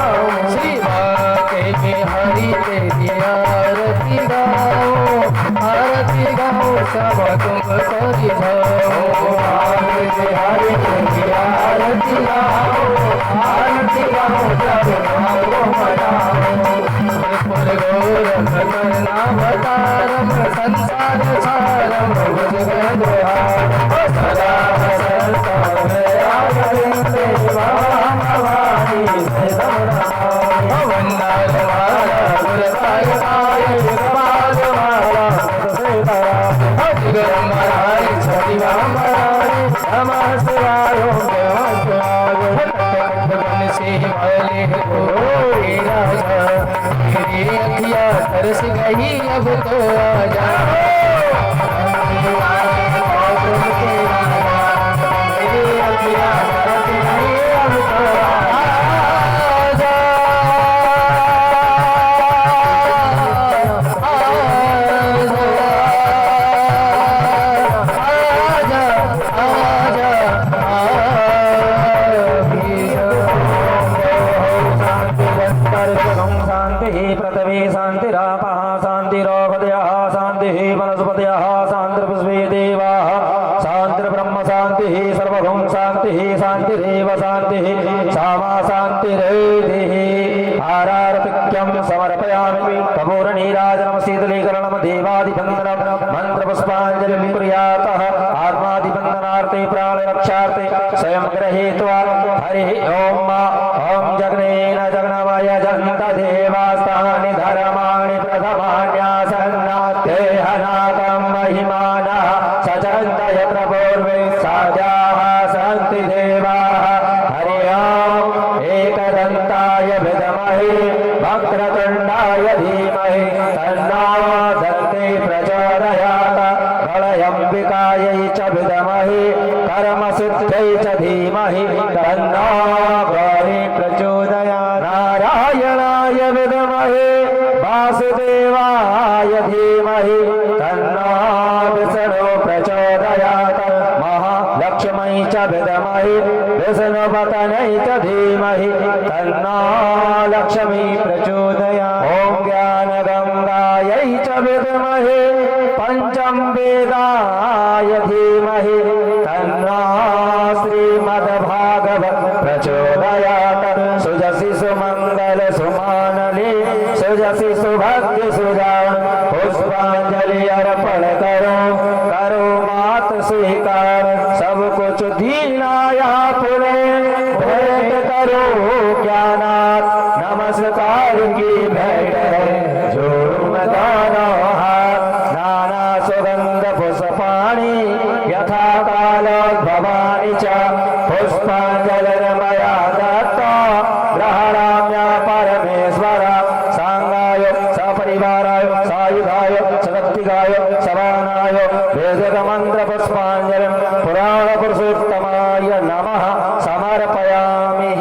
S2: गाऊं। श्री बाके हरि तेरी आरती गाओ आरती गाओ सब तुम करी जाओ। हरि तेरी आरती गाओ आरती गाओ सब तुम मनाओ। गोरख करना बतारम संसार सारम जगत सदा तरस गई अब तो आ जाओ। मेरी अखियाँ
S3: शान्तिरेव शान्तिः सामा शान्तिरेधिः हारार्पिक्यं समर्पयामि कपूरनीराजनं शीतलीकरणं देवादिवन्दनं मन्त्रपुष्पाञ्जलिं कुर्यातः आत्मादिवन्दनार्थे प्राणरक्षार्थे स्वयं गृहीत्वा हरिः ॐ ॐ जग्नेन जग्नमय जन्त देवास्तानि धर्माणि प्रथमान्यासन्नाते हनाकं महिमानः सचन्त यत्र पूर्वे साजाः सन्ति देवाः हरि ओम् एकदन्ताय विद्महे वक्रतुण्डाय धीमहि तन्नो दन्ते प्रचोदयात् कलयम्बिकायै च विद्महे कर्मसिद्ध्यै च धीमहि तन्नो गौरी प्रचोदयात् नारायणाय विद्महे वासुदेवाय धीमहि तन्नो विष्णु प्रचोदयात् महालक्ष्मै च विद्महे विष्णुपत्न्यै च धीमहि तन्नो लक्ष्मी प्रचोदयात् ॐ ज्ञानगङ्गायै च विद्महे पञ्चमवेदाय धीमहि तन्नो श्रीमद्भागवत प्रचोदयात् सुजसि सुमङ्गल सुमानले सुजसि सुभक्ति सुजान पुष्पांजलि अर्पण करो करो मात स्वीकार सब कुछ दीनाया पुणे भेंट करो ज्ञानात नमस्कार की भेंट है जोड़ू में दोनों हाथ नाना सुगंध पुष्पाणि यथा कालोद्भवानि च पुष्पांजलिर्मया दत्ता ग्रहणाम्य परमेश्वर सांगाय सपरिवाराय सायुधाय सशक्तिकाय सवानाय वेदिक मंत्र पुष्पांजलिं पुराण पुरुषोत्तमाय नमः समर्पयामि।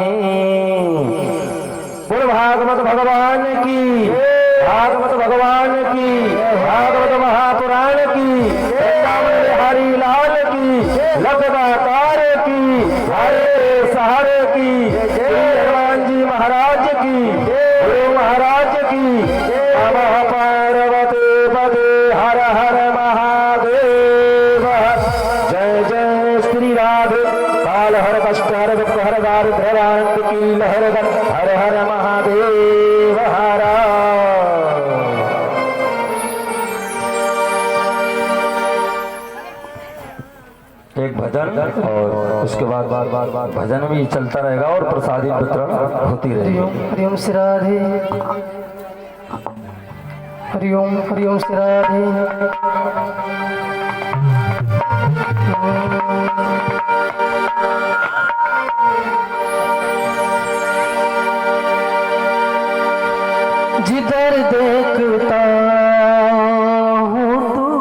S3: बोल भागवत भगवान की, भागवत भगवान की, भागवत महापुराण की, वृंदावन बिहारी लाल की, लखदातार की, हरे सहारे की, हनुमान जी महाराज की, गुरु महाराज की। नमः पार्वती पदे हर हर महादेव। जय जय श्री राधे काल हर कष्ट हर दुख हर दारिद्र्य की लहर हर हर महादेव हर। एक भजन और उसके बाद भजन भी चलता रहेगा और प्रसादी वितरण होती रहेगी।
S2: हरिओम श्री राधे हरिओम हरिओम श्री राधे। जिधर देखता